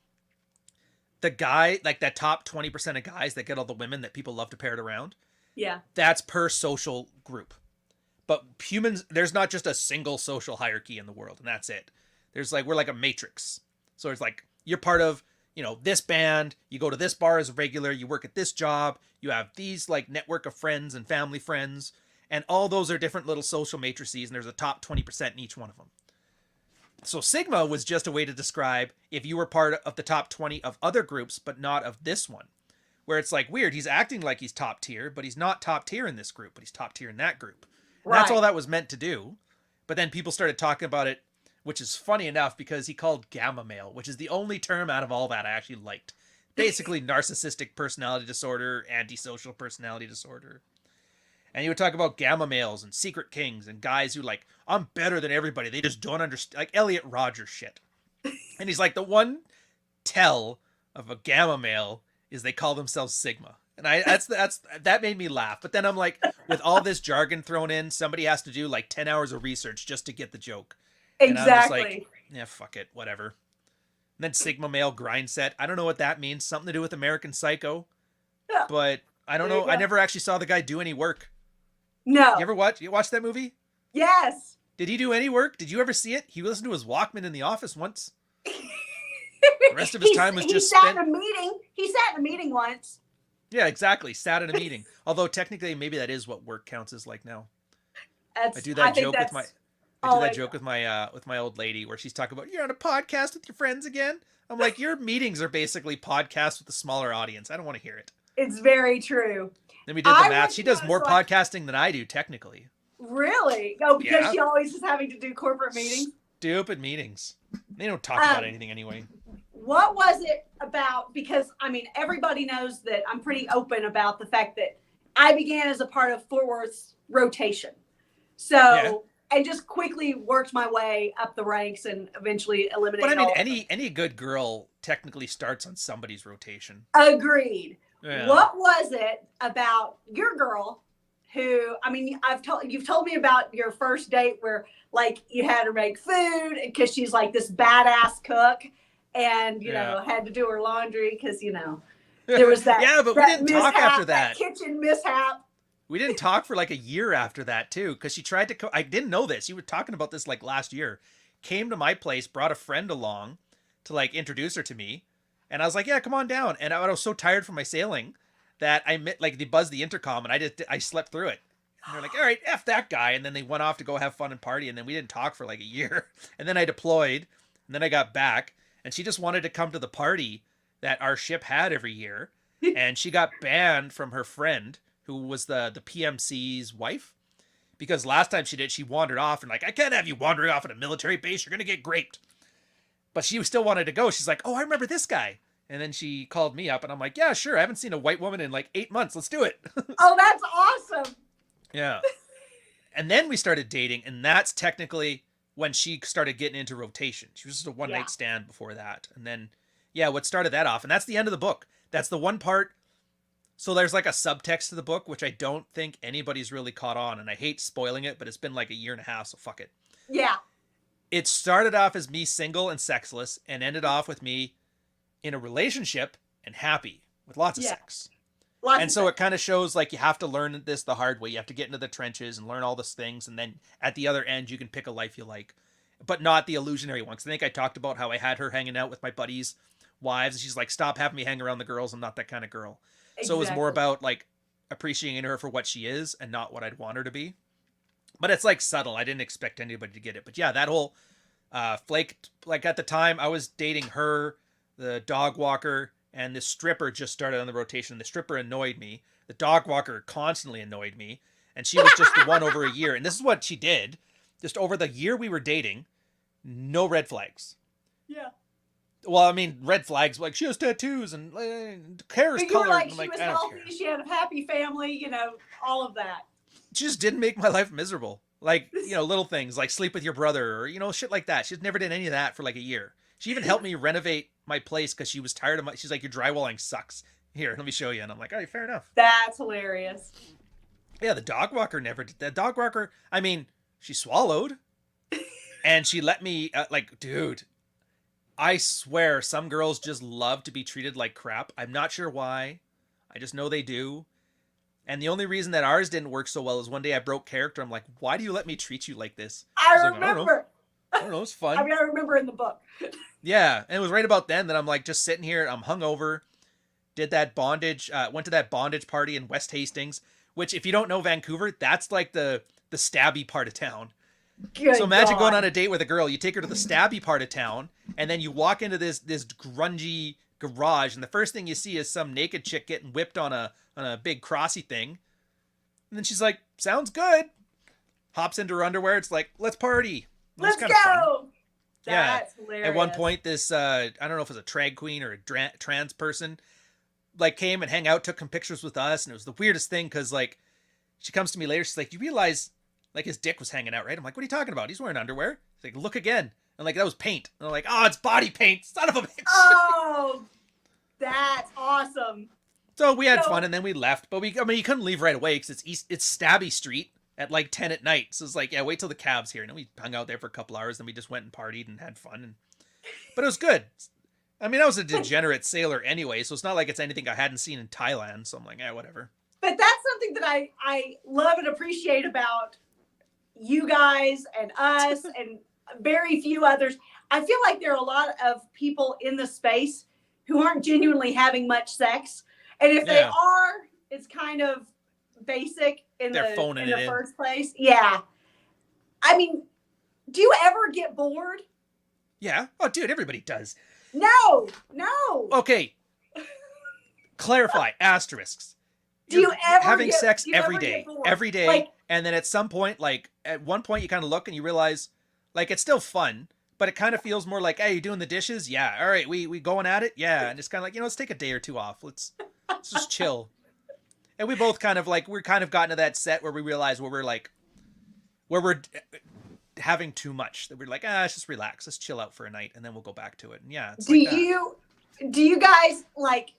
the guy, like that top 20% of guys that get all the women that people love to parrot around. Yeah. That's per social group. But humans, there's not just a single social hierarchy in the world, and that's it. There's like, we're like a matrix. So it's like, you're part of, this band, you go to this bar as a regular, you work at this job, you have these like network of friends and family friends, and all those are different little social matrices, and there's a top 20% in each one of them. So Sigma was just a way to describe if you were part of the top 20 of other groups, but not of this one. Where it's like, weird, he's acting like he's top tier, but he's not top tier in this group, but he's top tier in that group. Right. That's all that was meant to do. But then people started talking about it, which is funny enough because he called gamma male, which is the only term out of all that I actually liked. Basically narcissistic personality disorder, antisocial personality disorder. And he would talk about gamma males and secret kings and guys who like, I'm better than everybody. They just don't understand, like Elliot Rodgers shit. And he's like, the one tell of a gamma male is they call themselves Sigma. And that made me laugh. But then I'm like, with all this jargon thrown in, somebody has to do like 10 hours of research just to get the joke. Exactly. And I'm just like, yeah, fuck it, whatever. And then Sigma male grind set. I don't know what that means. Something to do with American Psycho. Yeah. But I don't know. I never actually saw the guy do any work. No. You watch that movie? Yes. Did he do any work? Did you ever see it? He listened to his Walkman in the office once. rest of his time was just sat spent. in a meeting. He sat in a meeting once. Yeah, exactly. Sat in a meeting. Although technically, maybe that is what work counts as like now. I do that joke with my. I do that joke with my old lady where she's talking about, you're on a podcast with your friends again. I'm like, your meetings are basically podcasts with a smaller audience. I don't want to hear it. It's very true. Then we did the math. She does more podcasting than I do, technically. Really? Oh, because she always is having to do corporate meetings? Stupid meetings. They don't talk about anything anyway. What was it about? Because, I mean, everybody knows that I'm pretty open about the fact that I began as a part of Fort Worth's rotation. So, I just quickly worked my way up the ranks and eventually eliminated. But I mean, any good girl technically starts on somebody's rotation. Agreed. Yeah. What was it about your girl who, I mean, you've told me about your first date where like you had her make food because she's like this badass cook and, you know, had to do her laundry because, you know, there was that. Yeah, but we didn't talk after that. Kitchen mishap. We didn't talk for like a year after that too, because she tried to. I didn't know this. You were talking about this like last year. Came to my place, brought a friend along to like introduce her to me, and I was like, "Yeah, come on down." And I was so tired from my sailing that they buzzed the intercom, and I slept through it. And they're like, "All right, f that guy," and then they went off to go have fun and party, and then we didn't talk for like a year. And then I deployed, and then I got back, and she just wanted to come to the party that our ship had every year, and she got banned from her friend, who was the PMC's wife, because last time she did, she wandered off and like, I can't have you wandering off at a military base. You're going to get graped. But she still wanted to go. She's like, oh, I remember this guy. And then she called me up and I'm like, yeah, sure. I haven't seen a white woman in like 8 months. Let's do it. Oh, that's awesome. Yeah. And then we started dating, and that's technically when she started getting into rotation. She was just a one night stand before that. And then, what started that off. And that's the end of the book. That's the one part. So there's like a subtext to the book, which I don't think anybody's really caught on. And I hate spoiling it, but it's been like a year and a half, so fuck it. Yeah. It started off as me single and sexless and ended off with me in a relationship and happy with lots of sex. So it kind of shows like you have to learn this the hard way. You have to get into the trenches and learn all these things. And then at the other end, you can pick a life you like, but not the illusionary one. 'Cause I think I talked about how I had her hanging out with my buddies' wives. And she's like, stop having me hang around the girls. I'm not that kind of girl. So it was more about like appreciating her for what she is and not what I'd want her to be. But it's like subtle. I didn't expect anybody to get it. But yeah, that whole flake, like at the time I was dating her, the dog walker, and the stripper just started on the rotation. The stripper annoyed me. The dog walker constantly annoyed me. And she was just the one over a year. And this is what she did. Just over the year we were dating, no red flags. Yeah. Well, I mean, red flags, like she has tattoos and hair is colored. Like, she was healthy, she had a happy family, you know, all of that. She just didn't make my life miserable. Like, you know, little things like sleep with your brother or, you know, shit like that. She never did any of that for like a year. She even helped me renovate my place because she was tired of she's like, your drywalling sucks. Here, let me show you. And I'm like, all right, fair enough. That's hilarious. Yeah, the dog walker never did. The dog walker, I mean, she swallowed and she let me, dude, I swear some girls just love to be treated like crap. I'm not sure why. I just know they do. And the only reason that ours didn't work so well is one day I broke character. I'm like, why do you let me treat you like this? I remember. I don't know. It's fun. I mean, I remember in the book. Yeah. And it was right about then that I'm like just sitting here. I'm hungover. Did that bondage. Went to that bondage party in West Hastings, which if you don't know Vancouver, that's like the stabby part of town. So imagine going on a date with a girl. You take her to the stabby part of town, and then you walk into this grungy garage, and the first thing you see is some naked chick getting whipped on a big crossy thing. And then she's like, "Sounds good." Hops into her underwear. It's like, "Let's party." Let's go. Fun. That's hilarious. At one point, this I don't know if it was a drag queen or a trans person, like came and hang out, took some pictures with us, and it was the weirdest thing because like she comes to me later. She's like, "You realize?" Like his dick was hanging out, right? I'm like, what are you talking about? He's wearing underwear. He's like, look again. And like, that was paint. And I'm like, oh, it's body paint. Son of a bitch. Oh, that's awesome. So we had fun and then we left. But you couldn't leave right away because it's Stabby Street at like 10 at night. So it's like, yeah, wait till the cab's here. And then we hung out there for a couple hours. Then we just went and partied and had fun. But it was good. I mean, I was a degenerate sailor anyway. So it's not like it's anything I hadn't seen in Thailand. So I'm like, whatever. But that's something that I love and appreciate about you guys and us and very few others. I feel like there are a lot of people in the space who aren't genuinely having much sex. And if they are, it's kind of basic in the first place. Yeah. I mean, do you ever get bored? Yeah. Oh, dude, everybody does. No. Okay. Clarify. Asterisks. Do you ever having sex every day, like, and then at some point, like at one point, you kind of look and you realize, like, it's still fun, but it kind of feels more like, hey, you doing the dishes? Yeah. All right, we going at it? Yeah. And it's kind of like, let's take a day or two off. Let's just chill. And we both kind of like, we're kind of gotten to that set where we realize where we're having too much, that we're like, let's just relax, let's chill out for a night, and then we'll go back to it. And yeah. Do you guys, like,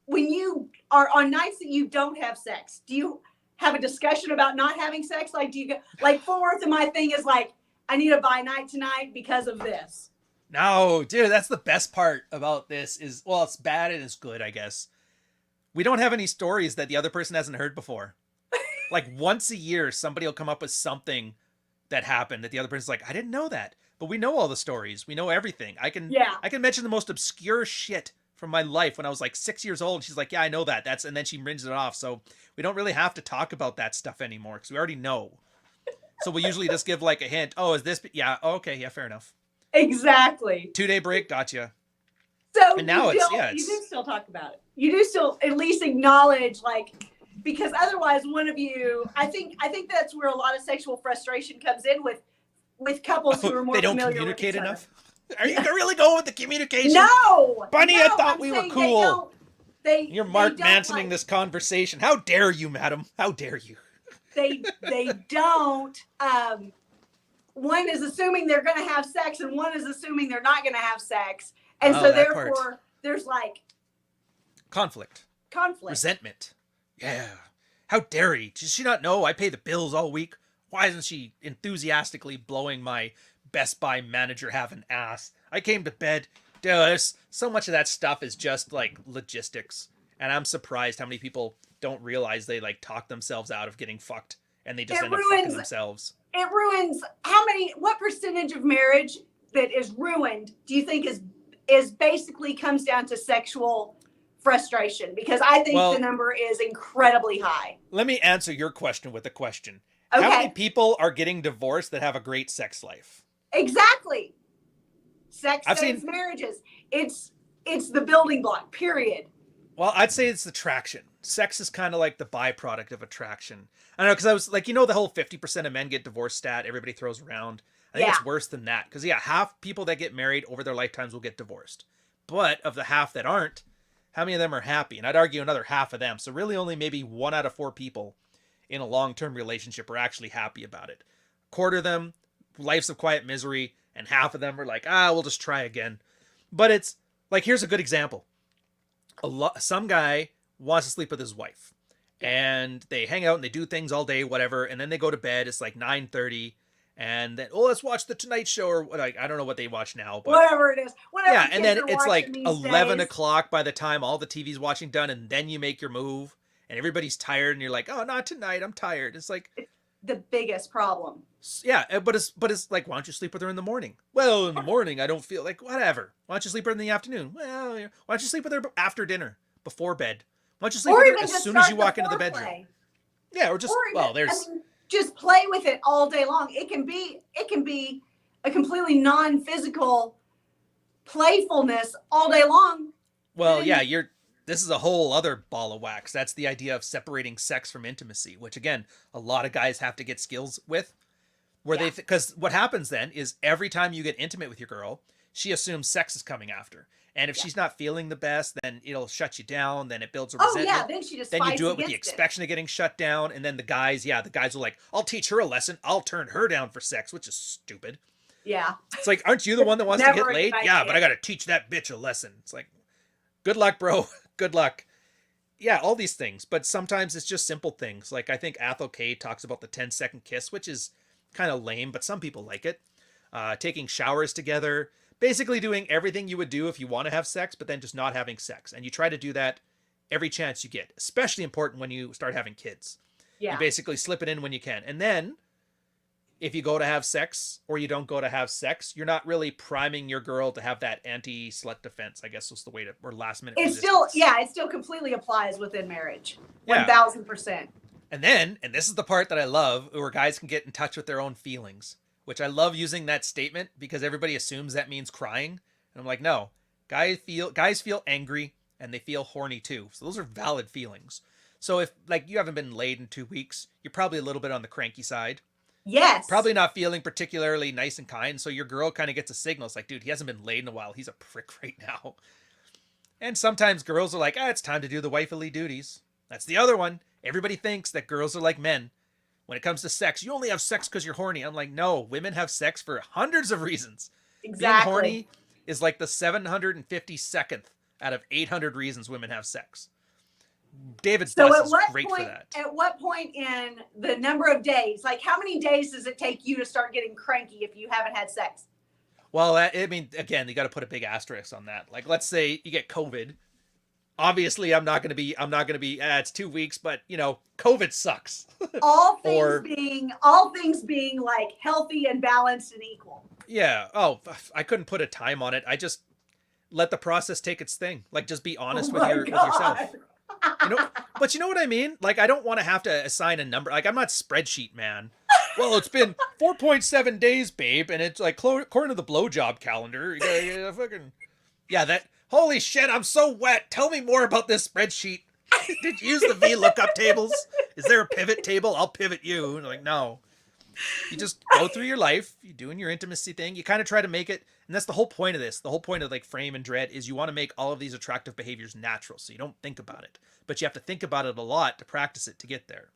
when you are on nights that you don't have sex, do you have a discussion about not having sex? Like, do you go, like, Fort Worth and my thing is like, I need a by night tonight because of this. No, dude, that's the best part about this is, well, it's bad and it's good, I guess. We don't have any stories that the other person hasn't heard before. Like, once a year, somebody will come up with something that happened that the other person's like, I didn't know that. But we know all the stories. We know everything. I can mention the most obscure shit from my life when I was like 6 years old. She's like, yeah, I know that. And then she rings it off. So we don't really have to talk about that stuff anymore because we already know. So we usually just give like a hint. Oh, is this? Yeah. Okay. Yeah. Fair enough. Exactly. 2-day break. Gotcha. So and now you do still talk about it. You do still at least acknowledge, like, because otherwise one of you, I think that's where a lot of sexual frustration comes in with couples who are more familiar with each other. They don't communicate enough? Are you really going with the communication? No! Bunny, I thought we were cool. You're Mark Mansoning this conversation. How dare you, madam? How dare you? They don't. One is assuming they're going to have sex and one is assuming they're not going to have sex. And so therefore, there's like... Conflict. Resentment. Yeah. How dare he? Does she not know I pay the bills all week? Why isn't she enthusiastically blowing my Best Buy manager having ass? I came to bed. Dude, there's so much of that stuff is just like logistics. And I'm surprised how many people don't realize they like talk themselves out of getting fucked and they just end up fucking themselves. It ruins what percentage of marriage that is ruined do you think is basically comes down to sexual frustration? Because I think the number is incredibly high. Let me answer your question with a question. Okay. How many people are getting divorced that have a great sex life? Exactly. Sex saves marriages. It's the building block, period. Well, I'd say it's attraction. Sex is kind of like the byproduct of attraction. I don't know, because I was like, the whole 50% of men get divorced stat everybody throws around. I think it's worse than that. Because, half people that get married over their lifetimes will get divorced. But of the half that aren't, how many of them are happy? And I'd argue another half of them. So really only maybe 1 out of 4 people in a long-term relationship are actually happy about it. A quarter of them, lives of quiet misery, and half of them are like, we'll just try again. But it's like, here's a good example. Some guy wants to sleep with his wife, and they hang out and they do things all day, whatever, and then they go to bed. It's like 9:30, and then let's watch the Tonight Show, or like I don't know what they watch now, but whatever it is, and then it's like 11 o'clock by the time all the TV's watching done, and then you make your move, and everybody's tired, and you're like, oh, not tonight, I'm tired. It's like the biggest problem. Yeah, but it's like, why don't you sleep with her in the morning? Well, in the morning I don't feel like, whatever. Why don't you sleep with her in the afternoon? Well, why don't you sleep with her after dinner, before bed? Why don't you sleep with her as soon as you walk into the bedroom? Yeah, or just just play with it all day long. It can be a completely non-physical playfulness all day long. Well, this is a whole other ball of wax. That's the idea of separating sex from intimacy, which again, a lot of guys have to get skills with. Because what happens then is every time you get intimate with your girl, she assumes sex is coming after. And if she's not feeling the best, then it'll shut you down. Then it builds a resentment. Oh yeah, then she just Then you do it with the expectation of getting shut down. And then the guys will like, I'll teach her a lesson. I'll turn her down for sex, which is stupid. Yeah. It's like, aren't you the one that wants to get laid? Yeah, but I got to teach that bitch a lesson. It's like, good luck, bro. Good luck. Yeah, all these things. But sometimes it's just simple things. Like I think Athol K talks about the 10-second kiss, which is kind of lame, but some people like it. Taking showers together. Basically doing everything you would do if you want to have sex, but then just not having sex. And you try to do that every chance you get. Especially important when you start having kids. Yeah. You basically slip it in when you can. And then if you go to have sex or you don't go to have sex, you're not really priming your girl to have that anti-slut defense, I guess was the way to, or last minute It's resistance. it still completely applies within marriage. Yeah. 1000%. And then, and this is the part that I love, where guys can get in touch with their own feelings, which I love using that statement because everybody assumes that means crying. And I'm like, no, guys feel angry and they feel horny too. So those are valid feelings. So if like you haven't been laid in 2 weeks, you're probably a little bit on the cranky side. Yes. Probably not feeling particularly nice and kind. So your girl kind of gets a signal. It's like, dude, he hasn't been laid in a while. He's a prick right now. And sometimes girls are like, it's time to do the wifely duties. That's the other one. Everybody thinks that girls are like men. When it comes to sex, you only have sex because you're horny. I'm like, no, women have sex for hundreds of reasons. Exactly. Being horny is like the 752nd out of 800 reasons women have sex. David Duss is great for that. At what point in the number of days, like how many days does it take you to start getting cranky if you haven't had sex? Well, I mean, again, you got to put a big asterisk on that. Like, let's say you get COVID. Obviously, I'm not going to be, it's 2 weeks, but you know, COVID sucks. All things being like healthy and balanced and equal. Yeah. Oh, I couldn't put a time on it. I just let the process take its thing. Like, just be honest with yourself. You know, but you know what I mean? Like, I don't want to have to assign a number. Like, I'm not spreadsheet man. Well, it's been 4.7 days, babe, and it's like according to the blowjob calendar. Yeah, that. Holy shit, I'm so wet. Tell me more about this spreadsheet. Did you use the VLOOKUP tables? Is there a pivot table? I'll pivot you. And like, no. You just go through your life. You're doing your intimacy thing. You kind of try to make it. And that's the whole point of this. The whole point of like Frame and Dread is you want to make all of these attractive behaviors natural. So you don't think about it. But you have to think about it a lot to practice it to get there.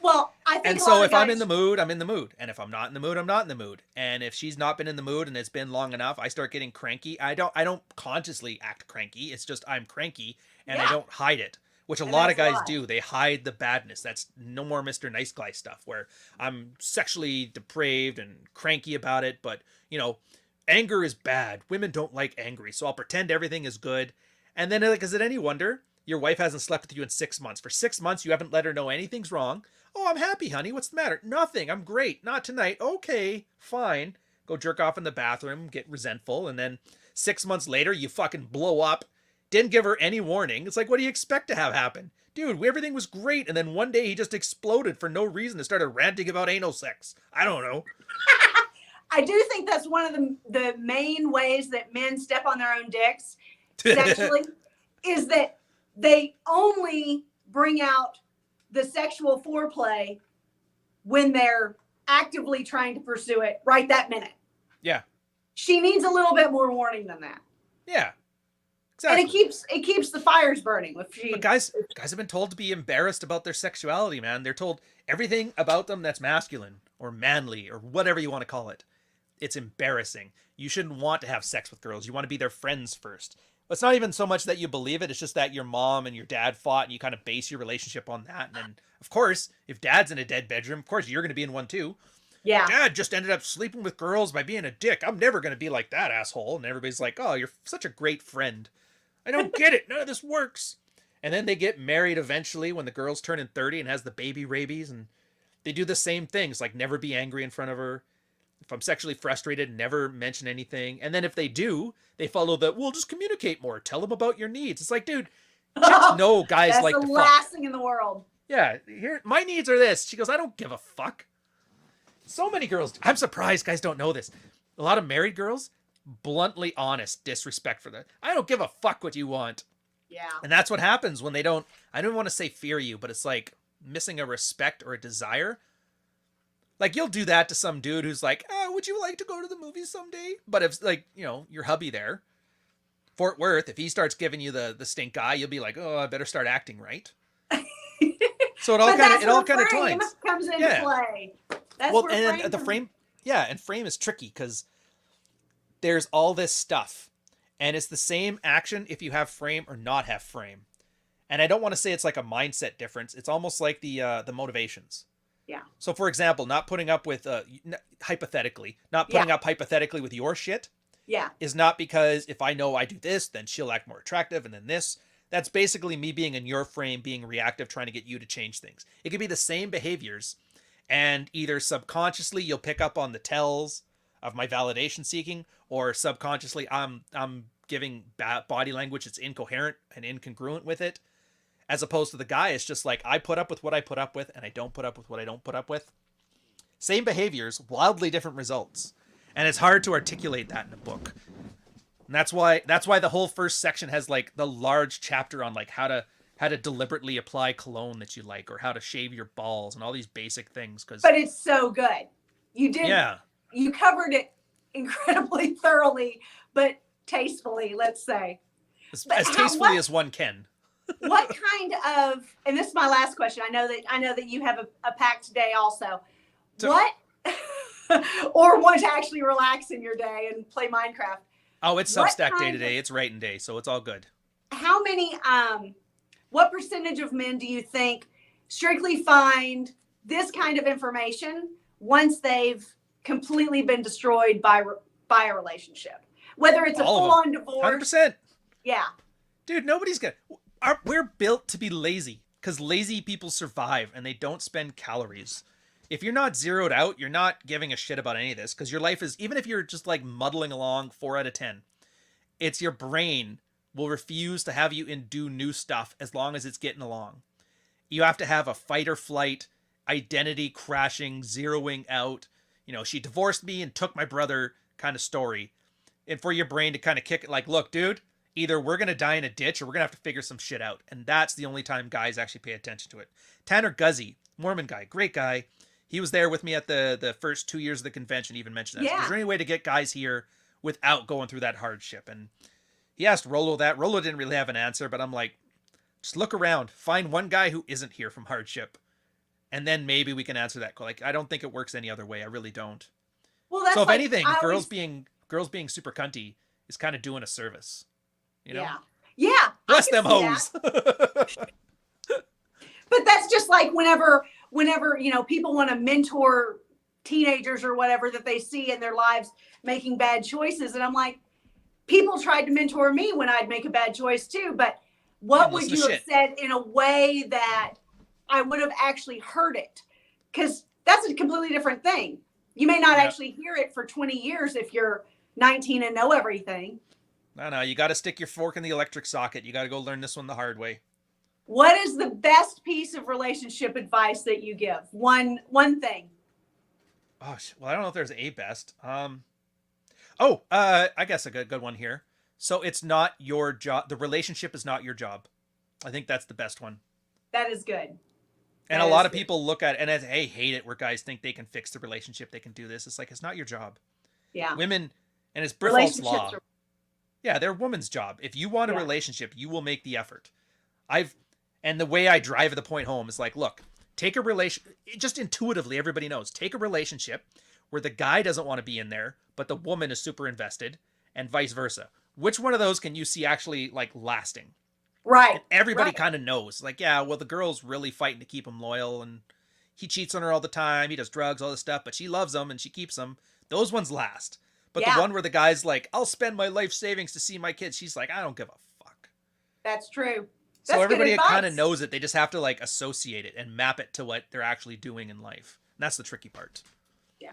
Well, I think. And so if I'm in the mood, I'm in the mood. And if I'm not in the mood, I'm not in the mood. And if she's not been in the mood and it's been long enough, I start getting cranky. I don't consciously act cranky. It's just I'm cranky and I don't hide it, which a lot of guys do. They hide the badness. That's no more Mr. Nice Guy stuff where I'm sexually depraved and cranky about it. But, you know, anger is bad. Women don't like angry. So I'll pretend everything is good. And then, like, is it any wonder your wife hasn't slept with you in 6 months? For 6 months, you haven't let her know anything's wrong. Oh, I'm happy, honey. What's the matter? Nothing. I'm great. Not tonight. Okay, fine. Go jerk off in the bathroom, get resentful, and then 6 months later, you fucking blow up. Didn't give her any warning. It's like, what do you expect to have happen? Dude, everything was great, and then one day he just exploded for no reason and started ranting about anal sex. I don't know. I do think that's one of the main ways that men step on their own dicks sexually is that they only bring out the sexual foreplay when they're actively trying to pursue it right that minute. Yeah. She needs a little bit more warning than that. Yeah. Exactly. And it keeps the fires burning. But guys have been told to be embarrassed about their sexuality, man. They're told everything about them that's masculine or manly or whatever you want to call it. It's embarrassing. You shouldn't want to have sex with girls. You want to be their friends first. It's not even so much that you believe it. It's just that your mom and your dad fought and you kind of base your relationship on that. And then, of course, if dad's in a dead bedroom, of course, you're going to be in one too. Yeah. Dad just ended up sleeping with girls by being a dick. I'm never going to be like that, asshole. And everybody's like, oh, you're such a great friend. I don't get it. None of this works. And then they get married eventually when the girl's turning 30 and has the baby rabies. And they do the same things, like never be angry in front of her. If I'm sexually frustrated, never mention anything. And then if they do, they follow we'll just communicate more. Tell them about your needs. It's like, dude, chicks know guys like to fuck. That's the last thing in the world. Yeah, here, my needs are this. She goes, I don't give a fuck. So many girls, I'm surprised guys don't know this. A lot of married girls, bluntly honest disrespect for that. I don't give a fuck what you want. Yeah. And that's what happens when they don't, I don't want to say fear you, but it's like missing a respect or a desire. Like, you'll do that to some dude who's like, oh, would you like to go to the movies someday? But if, like, you know, your hubby there, Fort Worth, if he starts giving you the stink eye, you'll be like, oh, I better start acting right. So it all kind of ties. Comes into play. That's well, where and the frame, yeah, and frame is tricky because there's all this stuff. And it's the same action if you have frame or not have frame. And I don't want to say it's like a mindset difference. It's almost like the motivations. Yeah. So, for example, not putting up with, hypothetically with your shit is not because if I know I do this, then she'll act more attractive and then this. That's basically me being in your frame, being reactive, trying to get you to change things. It could be the same behaviors. And either subconsciously you'll pick up on the tells of my validation seeking, or subconsciously I'm giving body language that's incoherent and incongruent with it. As opposed to the guy, it's just like, I put up with what I put up with, and I don't put up with what I don't put up with. Same behaviors, wildly different results. And it's hard to articulate that in a book. And that's why the whole first section has like the large chapter on like how to deliberately apply cologne that you like, or how to shave your balls, and all these basic things. But it's so good. You did. Yeah. You covered it incredibly thoroughly, but tastefully, let's say. As tastefully as one can. What kind of, and this is my last question. I know that you have a packed day also. What or want to actually relax in your day and play Minecraft? Oh, it's Substack day today. It's writing day, so it's all good. How many what percentage of men do you think strictly find this kind of information once they've completely been destroyed by a relationship? Whether it's a full-on divorce. 100%. Yeah. Dude, nobody's gonna... We're built to be lazy, because lazy people survive and they don't spend calories. If you're not zeroed out, you're not giving a shit about any of this, because your life is, even if you're just like muddling along 4 out of 10, it's your brain will refuse to have you do new stuff as long as it's getting along. You have to have a fight or flight, identity crashing, zeroing out, she divorced me and took my brother kind of story. And for your brain to kind of kick it like, look, dude, either we're going to die in a ditch or we're going to have to figure some shit out. And that's the only time guys actually pay attention to it. Tanner Guzzi, Mormon guy, great guy. He was there with me at the first 2 years of the convention, even mentioned that. Yeah. So is there any way to get guys here without going through that hardship? And he asked Rolo that. Rolo didn't really have an answer, but I'm like, just look around. Find one guy who isn't here from hardship. And then maybe we can answer that. Like, I don't think it works any other way. I really don't. Well, that's so if like, anything, girls being super cunty is kind of doing a service. Yeah. Yeah. Bless them hoes. But that's just like whenever, people want to mentor teenagers or whatever that they see in their lives making bad choices. And I'm like, people tried to mentor me when I'd make a bad choice too. But what would you have said in a way that I would have actually heard it? Because that's a completely different thing. You may not actually hear it for 20 years if you're 19 and know everything. No, you got to stick your fork in the electric socket. You got to go learn this one the hard way. What is the best piece of relationship advice that you give? One thing. Oh, well, I don't know if there's a best. I guess a good one here. So it's not your job. The relationship is not your job. I think that's the best one. That is good. And a lot of people look at it and hate it where guys think they can fix the relationship. They can do this. It's like, it's not your job. Yeah. Women, and it's Briffault's law. Yeah, they're a woman's job. If you want a relationship, you will make the effort. And the way I drive the point home is like, look, take a just intuitively, everybody knows, take a relationship where the guy doesn't want to be in there, but the woman is super invested, and vice versa. Which one of those can you see actually like lasting? Right. And everybody kind of knows, like, yeah, well, the girl's really fighting to keep him loyal, and he cheats on her all the time. He does drugs, all this stuff, but she loves him and she keeps him. Those ones last. But the one where the guy's like, I'll spend my life savings to see my kids. She's like, I don't give a fuck. That's true. So everybody kind of knows it. They just have to like associate it and map it to what they're actually doing in life. And that's the tricky part. Yeah,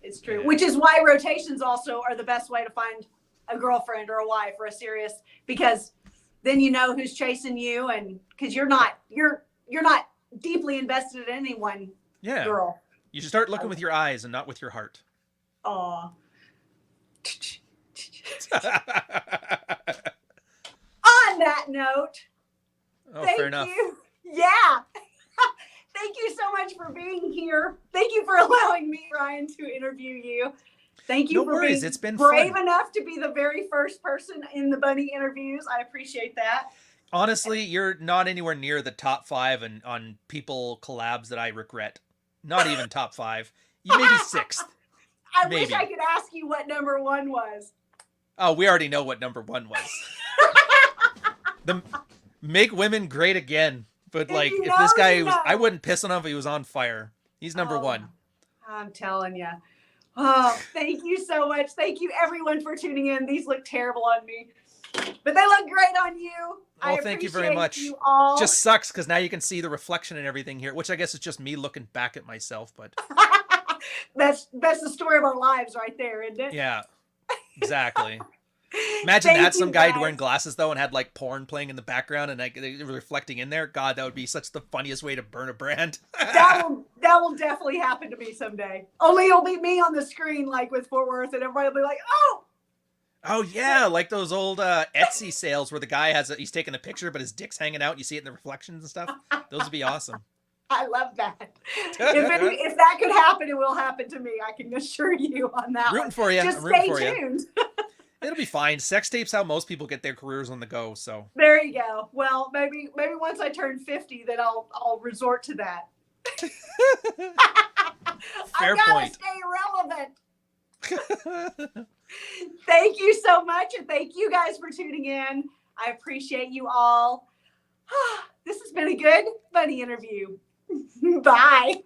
it's true. Yeah. Which is why rotations also are the best way to find a girlfriend or a wife or a serious, because then you know who's chasing you, and because you're not deeply invested in anyone. Yeah. Girl. You should start looking with your eyes and not with your heart. Aw. On that note. Fair enough. Yeah. Thank you so much for being here. Thank you for allowing me, Ryan, to interview you. Thank you for being it's been brave fun. enough to be the very first person in the Bunny interviews. I appreciate that. Honestly, you're not anywhere near the top 5 on people collabs that I regret. Not even top 5. You may be 6th. I wish I could ask you what number 1 was. Oh, we already know what number 1 was. The Make Women Great Again. But like, if this guy was, I wouldn't piss on him if he was on fire. He's number 1. I'm telling you. Oh, thank you so much. Thank you everyone for tuning in. These look terrible on me. But they look great on you. Oh, thank you very much. You all. Just sucks because now you can see the reflection and everything here, which I guess is just me looking back at myself. But that's the story of our lives right there, isn't it? yeah, exactly. Imagine that some guy had wearing glasses though and had like porn playing in the background and like they were reflecting in there. God, that would be such the funniest way to burn a brand. that will definitely happen to me someday. Only it'll be me on the screen like with Fort Worth, and everybody will be like, Oh yeah, like those old Etsy sales where the guy he's taking a picture but his dick's hanging out and you see it in the reflections and stuff. Those would be awesome. I love that. If that could happen, it will happen to me. I can assure you on that. Rooting for you. Just stay tuned. It'll be fine. Sex tape's how most people get their careers on the go. So there you go. Well, maybe once I turn 50, then I'll resort to that. Fair I gotta point. stay relevant. Thank you so much, and thank you guys for tuning in. I appreciate you all. This has been a good, funny interview. Bye.